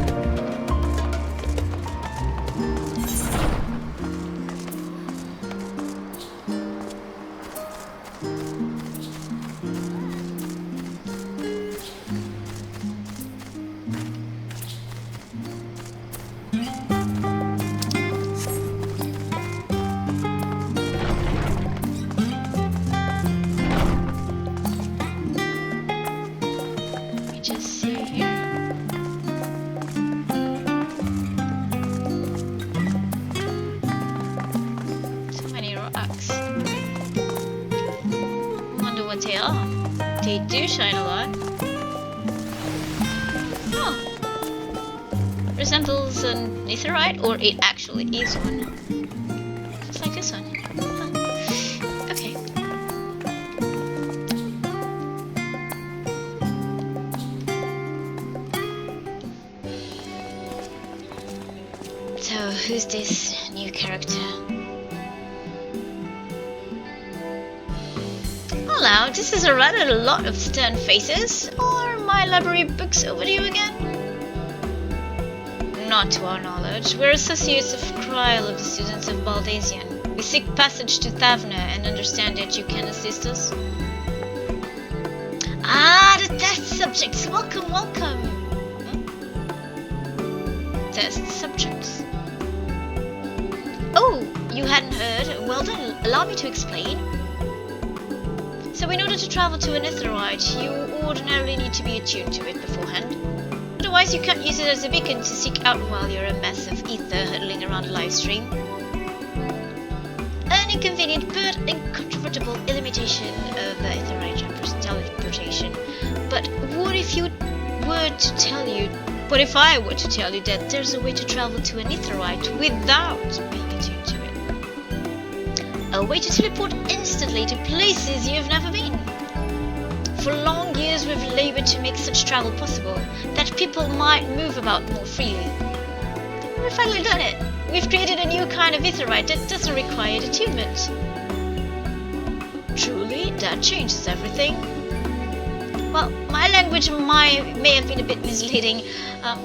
Let me just see here. So many rocks. Wonder what they are. They do shine a lot. Oh. Resembles an netherite, or it actually is one. Just like this one. Huh. Okay. So, who's this new character? Oh, now, this is a rather lot of stern faces. Are my library books overdue again? Not to our knowledge. We're associates of Kryl of the students of Baldazian. We seek passage to Thavnair and understand that you can assist us. Ah, the test subjects! Welcome, welcome! Test subjects. Oh, you hadn't heard? Well then, allow me to explain. So in order to travel to a netherite, you ordinarily need to be attuned to it beforehand. Otherwise you can't use it as a beacon to seek out while you're a mass of ether huddling around a live stream. An inconvenient but incontrovertible limitation of the etherite teleportation. But what if I were to tell you that there's a way to travel to an etherite without being attuned to it? A way to teleport instantly to places you've never been. For long years we've labored to make such travel possible, that people might move about more freely. We've finally done it. We've created a new kind of etherite that doesn't require attunement. Truly, that changes everything. Well, my language may have been a bit misleading.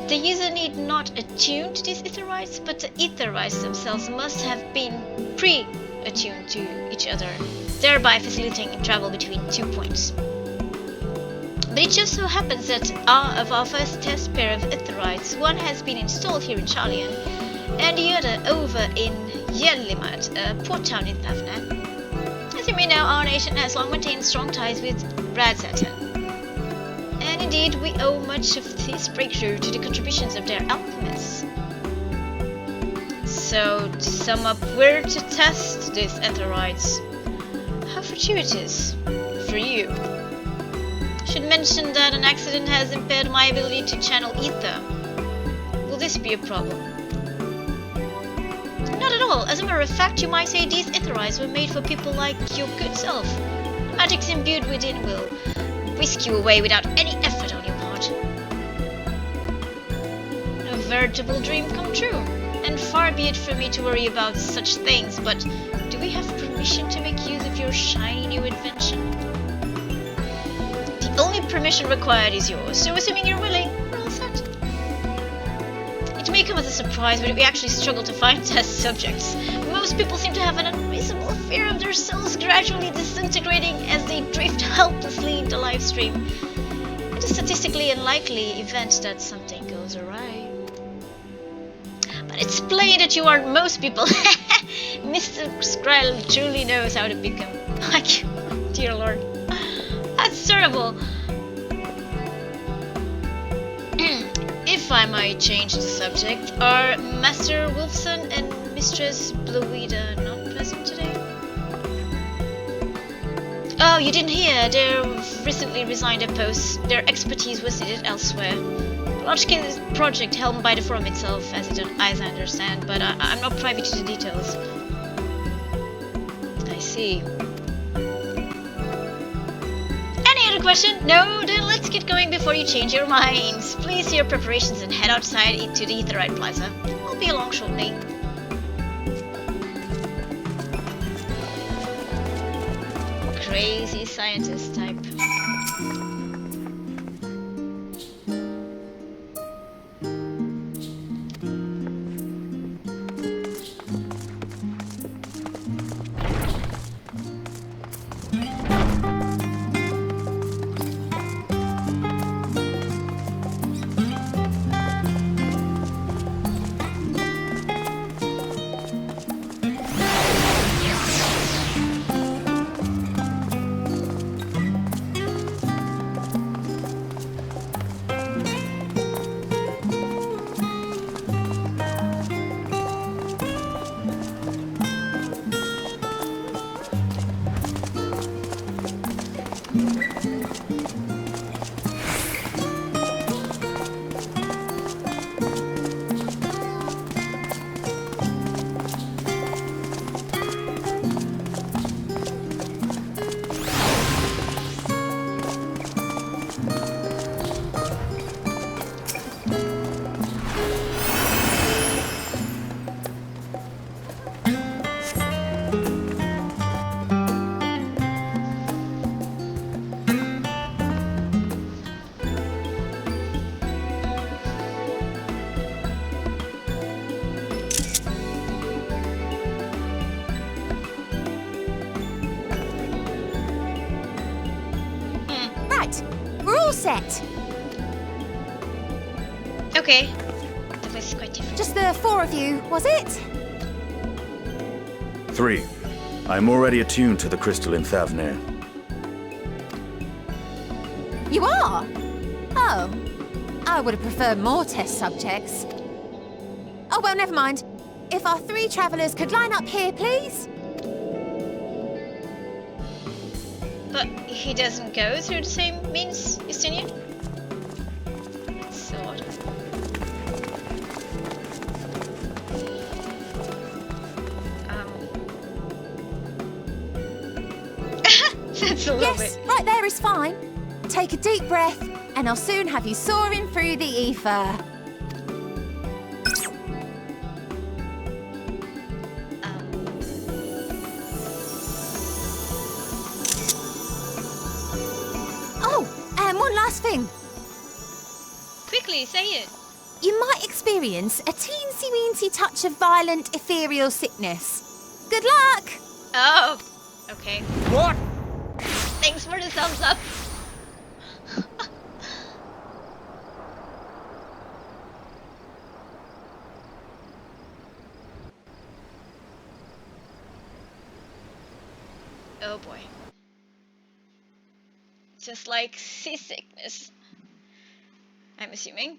The user need not attune to these etherites, but the etherites themselves must have been pre-attuned to each other, thereby facilitating travel between 2 points. But it just so happens that of our first test pair of etherites, one has been installed here in Charlian, and the other over in Yelimat, a port town in Thavnair. As you may know, our nation has long maintained strong ties with Radzatan. And indeed, we owe much of this breakthrough to the contributions of their alchemists. So, to sum up, where to test these etherites? How fortuitous for you. Should mention that an accident has impaired my ability to channel ether. Will this be a problem? Not at all. As a matter of fact, you might say these etherites were made for people like your good self. The magics imbued within will whisk you away without any effort on your part. A veritable dream come true. And far be it from me to worry about such things, but do we have permission to make use of your shiny new invention? The only permission required is yours, so assuming you're willing, we're all set. It may come as a surprise, but we actually struggle to find test subjects. Most people seem to have an unreasonable fear of their souls gradually disintegrating as they drift helplessly into live stream. It is a statistically unlikely event that something goes awry. But it's plain that you are most people. Mr. Skryl truly knows how to become like, dear lord. That's terrible. If I might change the subject, are Master Wolfson and Mistress Bluida not present today? Oh, you didn't hear. They've recently resigned their posts. Their expertise was needed elsewhere. A large-scale project helmed by the forum itself, as I understand, but I'm not privy to the details. I see. Any other question? No? Then let's get going before you change your minds. Please do your preparations and head outside into the Etherite Plaza. I'll be along shortly. Crazy scientist type. set. Okay. The place is quite different. Just the 4 of you, was it? 3. I'm already attuned to the crystal in Thavnair. You are? Oh. I would have preferred more test subjects. Oh, well, never mind. If our 3 travelers could line up here, please. But he doesn't go through the same means, Justinian? So odd. That's a little bit. Right there is fine. Take a deep breath, and I'll soon have you soaring through the ether. One last thing. Quickly, say it. You might experience a teensy-weensy touch of violent ethereal sickness. Good luck! Oh, okay. What? Thanks for the thumbs up. Oh boy. Just like seasickness, I'm assuming.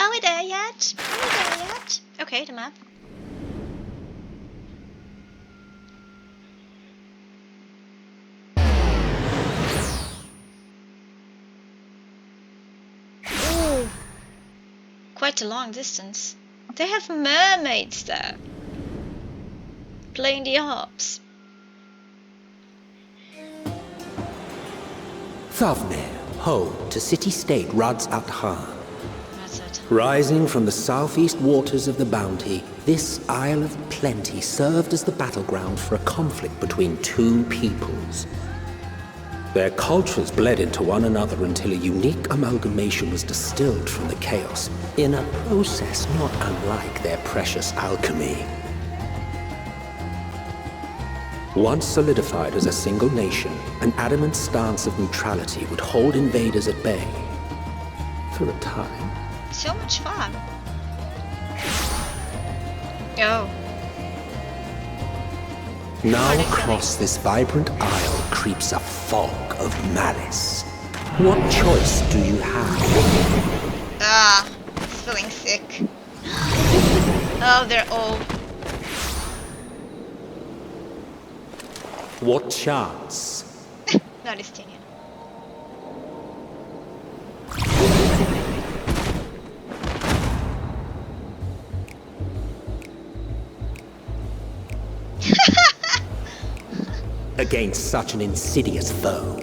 Are we there yet? Are we there yet? Okay, the map. Ooh. Quite a long distance. They have mermaids there. Playing the harps. Thavnair, home to city-state Rads at Han. Rising from the southeast waters of the Bounty, this Isle of Plenty served as the battleground for a conflict between 2 peoples. Their cultures bled into one another until a unique amalgamation was distilled from the chaos, in a process not unlike their precious alchemy. Once solidified as a single nation, an adamant stance of neutrality would hold invaders at bay. For a time. So much fun. Oh. Now across this vibrant isle creeps a fog of malice. What choice do you have? Ah, it's feeling sick. Oh, they're all... What chance? Not Estinian. Against such an insidious foe.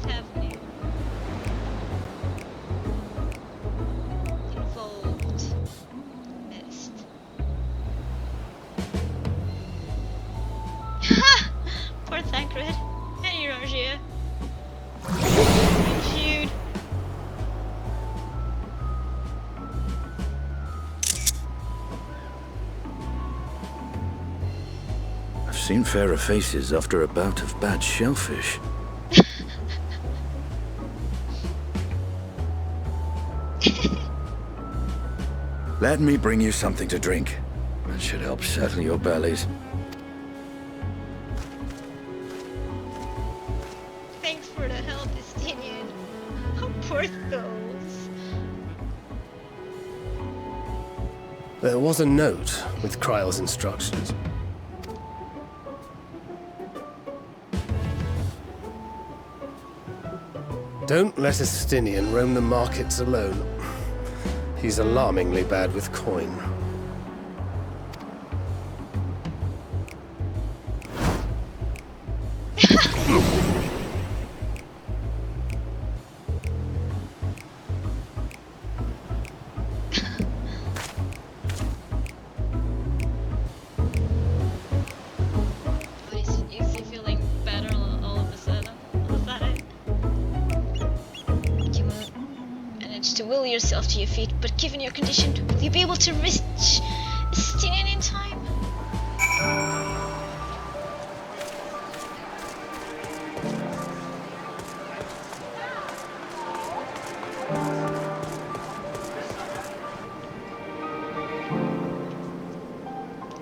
Thavnair. Involved. Missed. Poor Thancred. And Eurasia. Jude. Seen fairer faces after a bout of bad shellfish. Let me bring you something to drink. That should help settle your bellies. Thanks for the help, Estinian. Oh, poor souls. There was a note with Kryle's instructions. Don't let Estinian roam the markets alone. He's alarmingly bad with coin. Is he feeling better all of a sudden? Is that it? You managed to will yourself to your feet, but given your condition, will you be able to reach Estinian in time?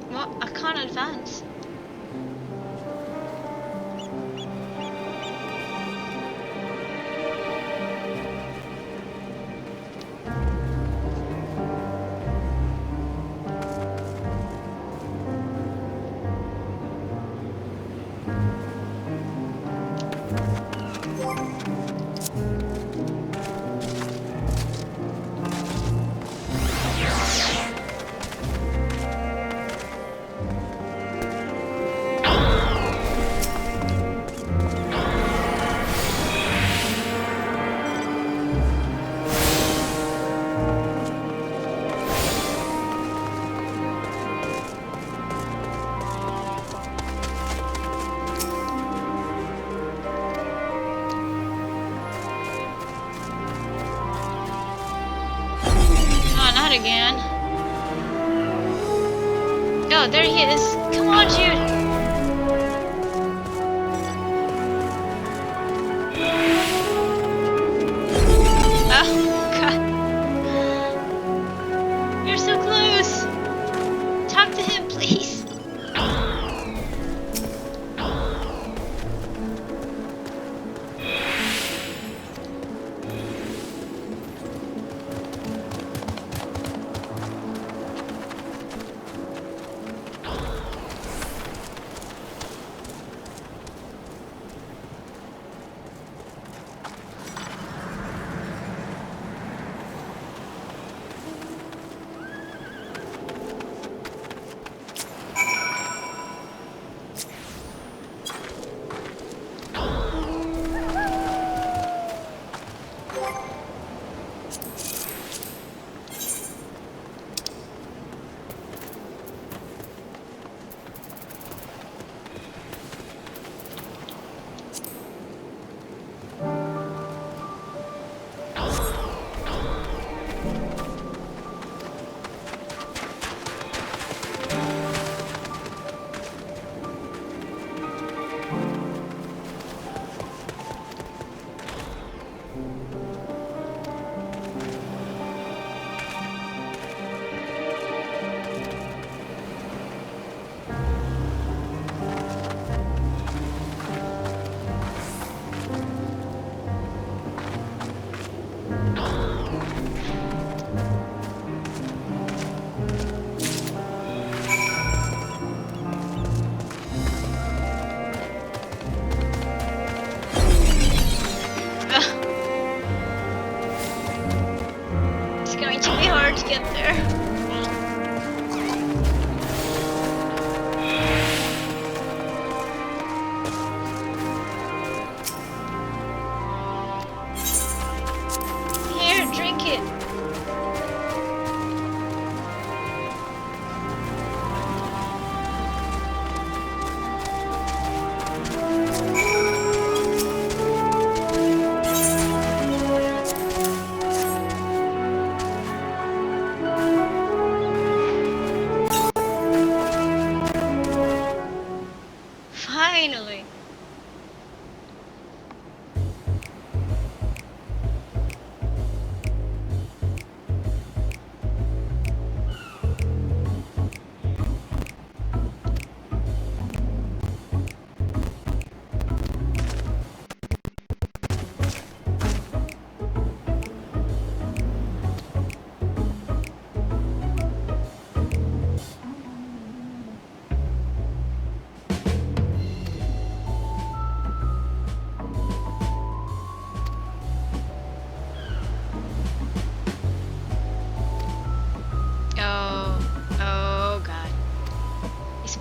What? I can't advance. Not again. Oh, there he is. Come on, Jude. Oh, God. You're so close. Talk to him, please.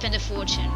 spend a fortune.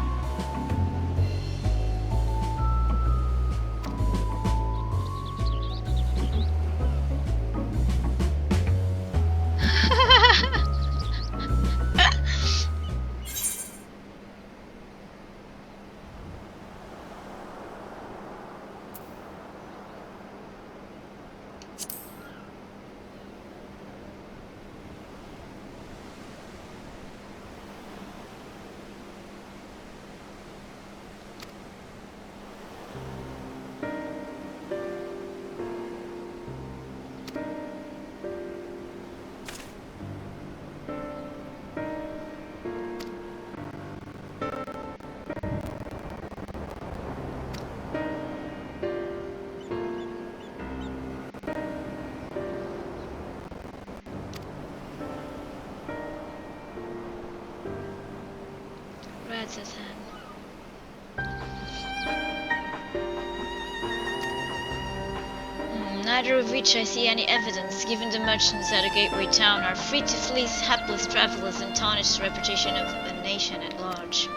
Neither of which I see any evidence, given the merchants at the gateway town are free to fleece hapless travelers and tarnish the reputation of the nation at large.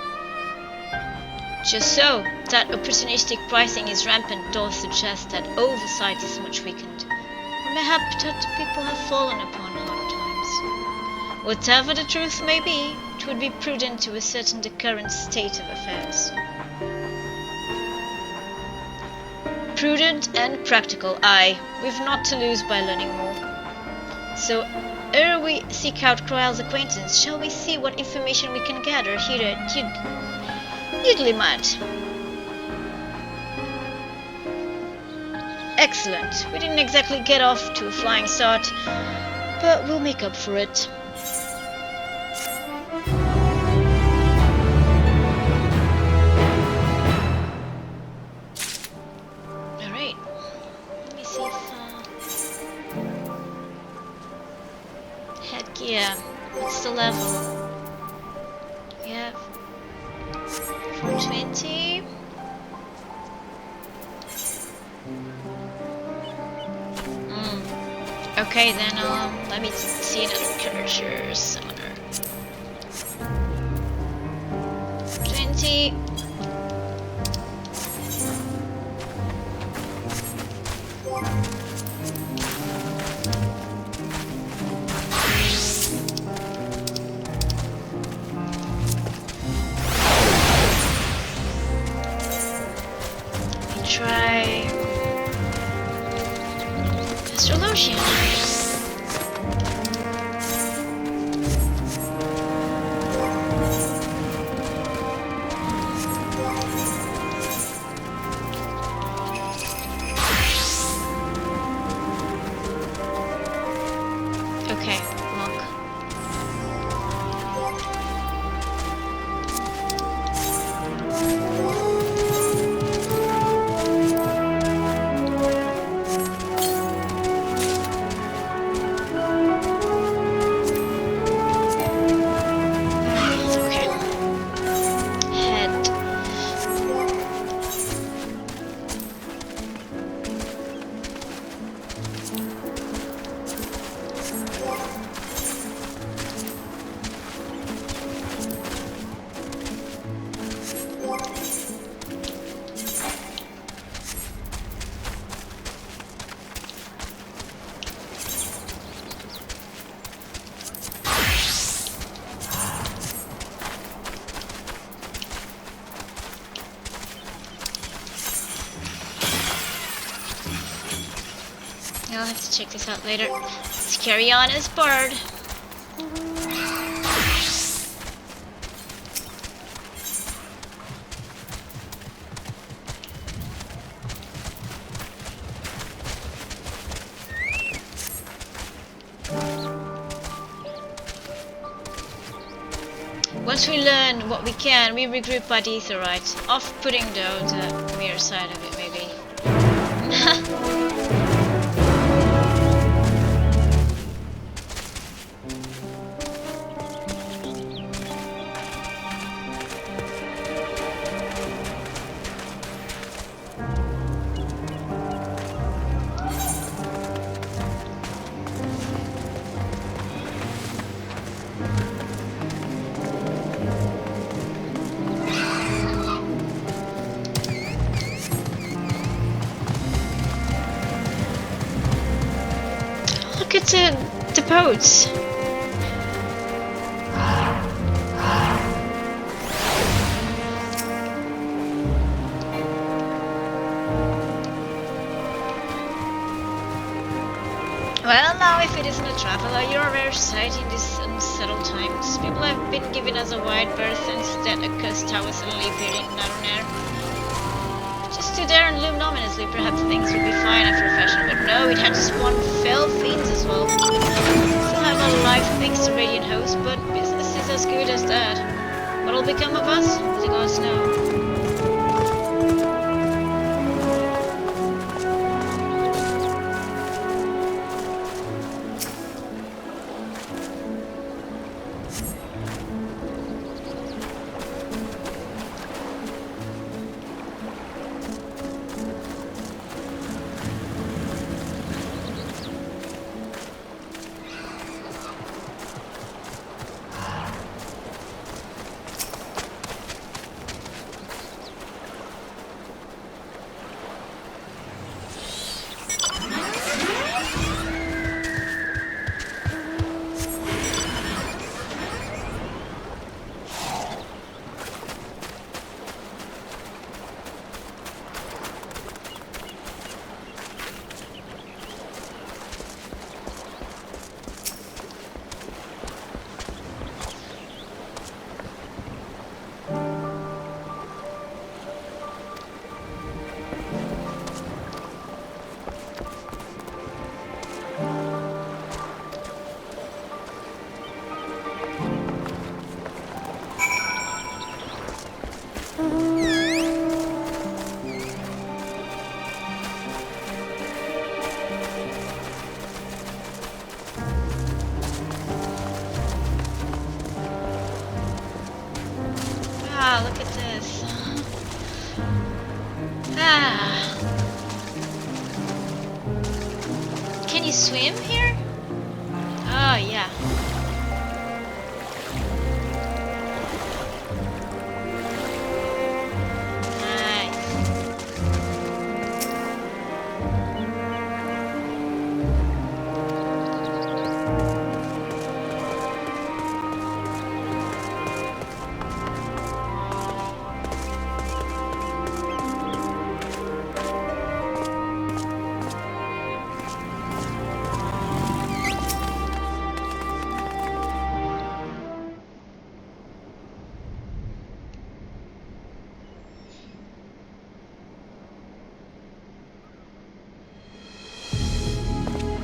Just so, that opportunistic pricing is rampant does suggest that oversight is much weakened, or mayhap that the people have fallen upon hard times. Whatever the truth may be, it would be prudent to ascertain the current state of affairs. Prudent and practical, aye. We've not to lose by learning more. So, ere we seek out Croyle's acquaintance, shall we see what information we can gather here at Yidlimad? Excellent. We didn't exactly get off to a flying start, but we'll make up for it. Yeah, what's the level? Yeah, 420. Okay, then let me see another character summoner. 20. Try Astrologian. Okay, look. I'll have to check this out later. Let's carry on as Bard. Once we learn what we can, we regroup by the Aetherite. Off-putting though, the mirror side of it maybe. at the boats. Well, now if it isn't a traveler, you're a rare sight in these unsettled times. People have been giving us a wide berth, and instead a cursed tower suddenly appeared in Thavnair. Just stood there and loomed ominously. Perhaps things would be fine after a fashion, but no, it had to spawn fell fiends as well. Still have a life thanks to Radiant Host, but business is as good as that. What'll become of us? The gods know. Look at this. Can you swim here? Oh, yeah.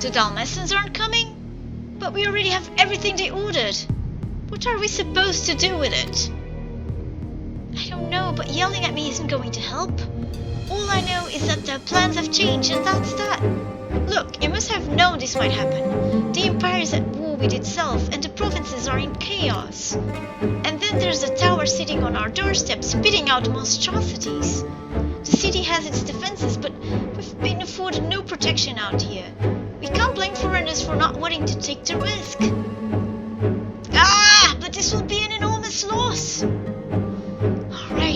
The Dalmatians aren't coming? But we already have everything they ordered. What are we supposed to do with it? I don't know, but yelling at me isn't going to help. All I know is that their plans have changed, and that's that. Look, you must have known this might happen. The Empire is at war with itself, and the provinces are in chaos. And then there's a tower sitting on our doorstep, spitting out monstrosities. The city has its defenses, but we've been afforded no protection out here. We can't blame foreigners for not wanting to take the risk. But this will be an enormous loss.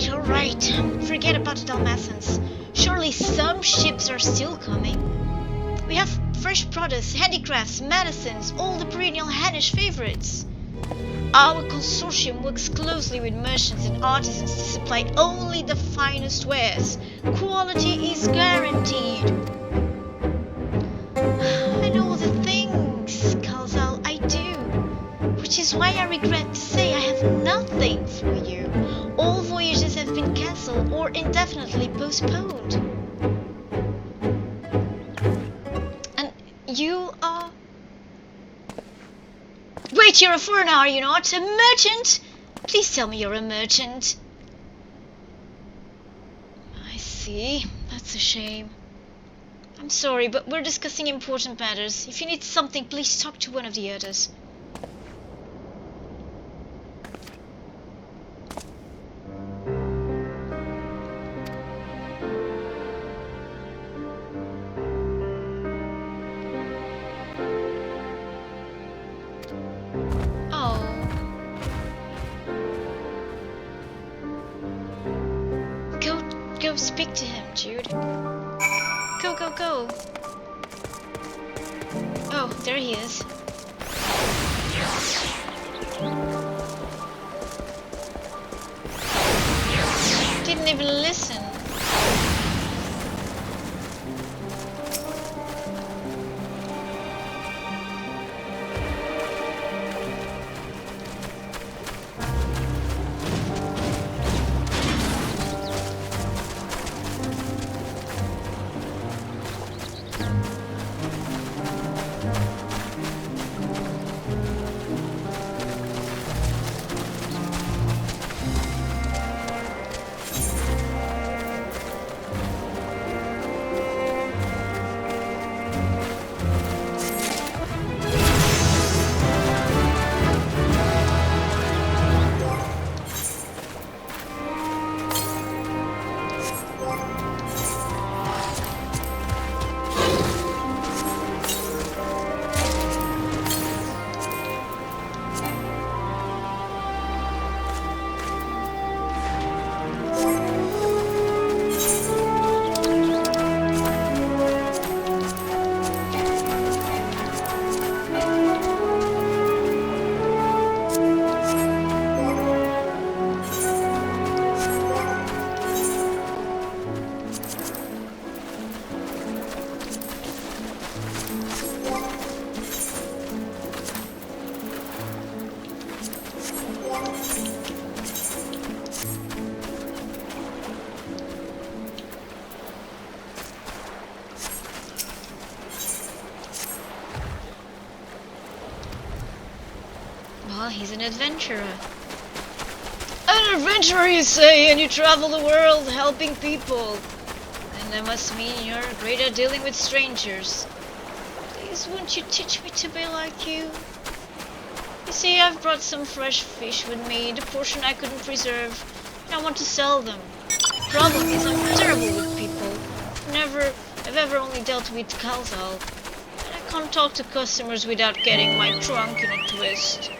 Alright. Forget about the Dalmatians. Surely some ships are still coming. We have fresh products, handicrafts, medicines, all the perennial Hannish favorites. Our consortium works closely with merchants and artisans to supply only the finest wares. Quality is guaranteed. I know the things, Kalzal, I do. Which is why I regret to say I have nothing for you. All voyages have been cancelled or indefinitely postponed. And you are... Wait, you're a foreigner, are you not? A merchant? Please tell me you're a merchant. I see. That's a shame. I'm sorry, but we're discussing important matters. If you need something, please talk to one of the others. Go speak to him, Jude. Go. Oh. Oh, there he is. Didn't even listen. Well, he's an adventurer. An adventurer, you say, and you travel the world helping people. And that must mean you're great at dealing with strangers. Please, won't you teach me to be like you? You see, I've brought some fresh fish with me, the portion I couldn't preserve, and I want to sell them. The problem is I'm terrible with people. I've ever only dealt with Kalzal, and I can't talk to customers without getting my trunk in a twist.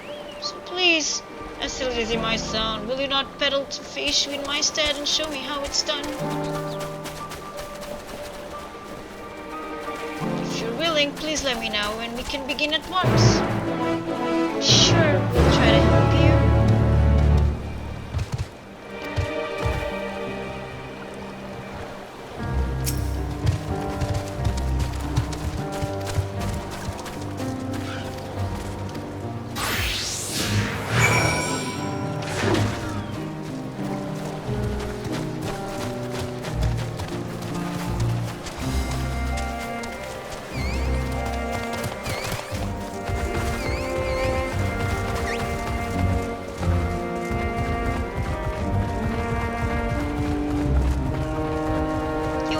So please, as silly as it might sound, will you not peddle to fish with my stead and show me how it's done? If you're willing, please let me know and we can begin at once. Sure, we'll try to help you.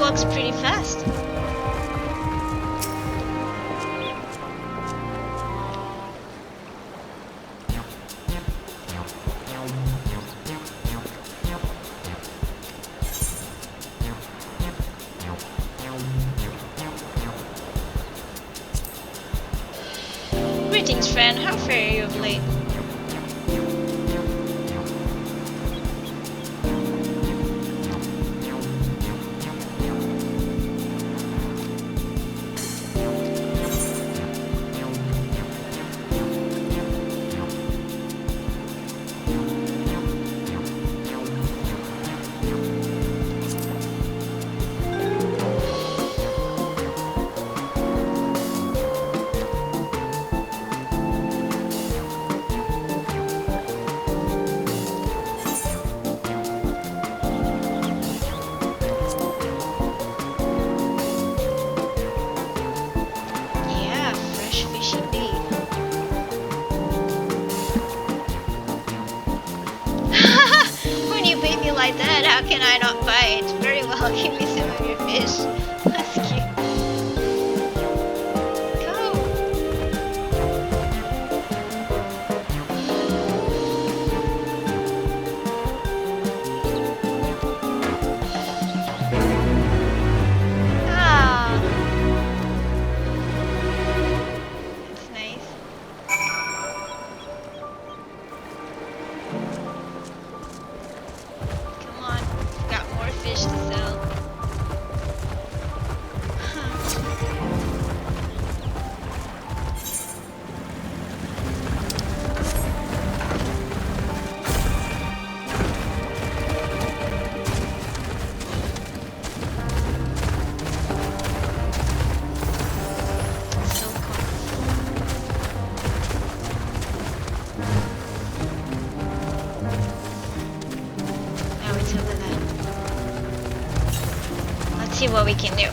Walks pretty fast. Greetings, friend. How fare you of late? Like that, how can I not buy it? Very well, give me some of your fish. That's cute. Ah, that's nice. Fish to see what we can do.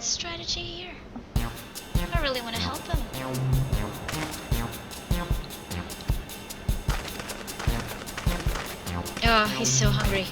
Strategy here. I really want to help him. Oh, he's so hungry.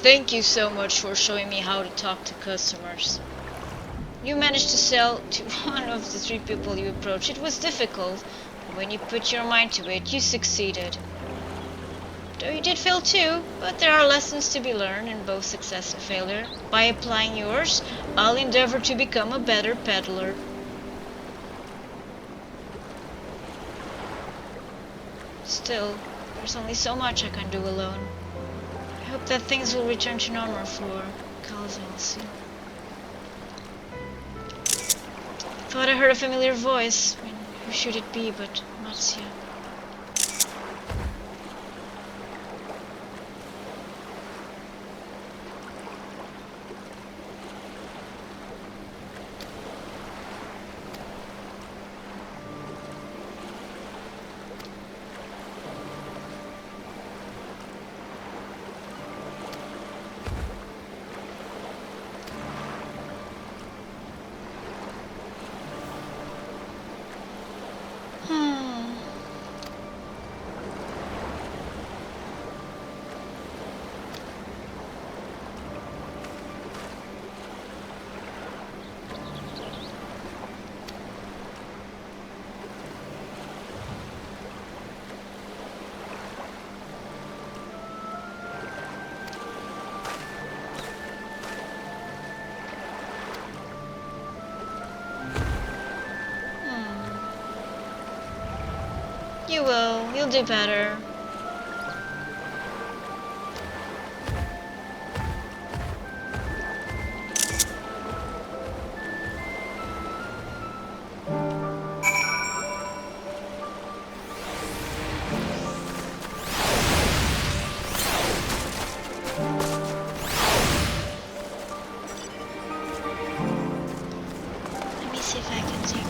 Thank you so much for showing me how to talk to customers. You managed to sell to one of the 3 people you approached. It was difficult, but when you put your mind to it, you succeeded. Though you did fail too, but there are lessons to be learned in both success and failure. By applying yours, I'll endeavor to become a better peddler. Still, there's only so much I can do alone. I hope that things will return to normal for Calzal soon. Thought I heard a familiar voice. I mean, who should it be but Matsya? You will. You'll do better. see if I can think.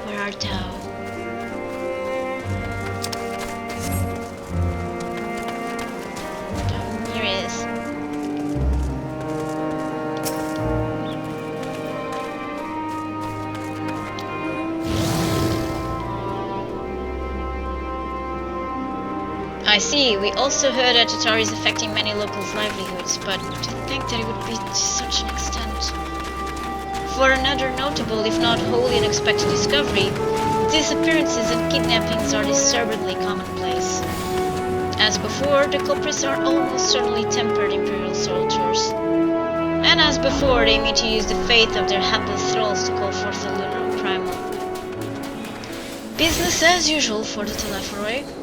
Where art thou? Oh, here he is. I see. We also heard that Atari is affecting many locals' livelihoods, but to think that it would be to such an extent. For another notable, if not wholly unexpected discovery, disappearances and kidnappings are disturbingly commonplace. As before, the culprits are almost certainly tempered Imperial soldiers. And as before, they mean to use the faith of their hapless thralls to call forth the lunar primal. Business as usual for the Thavnair.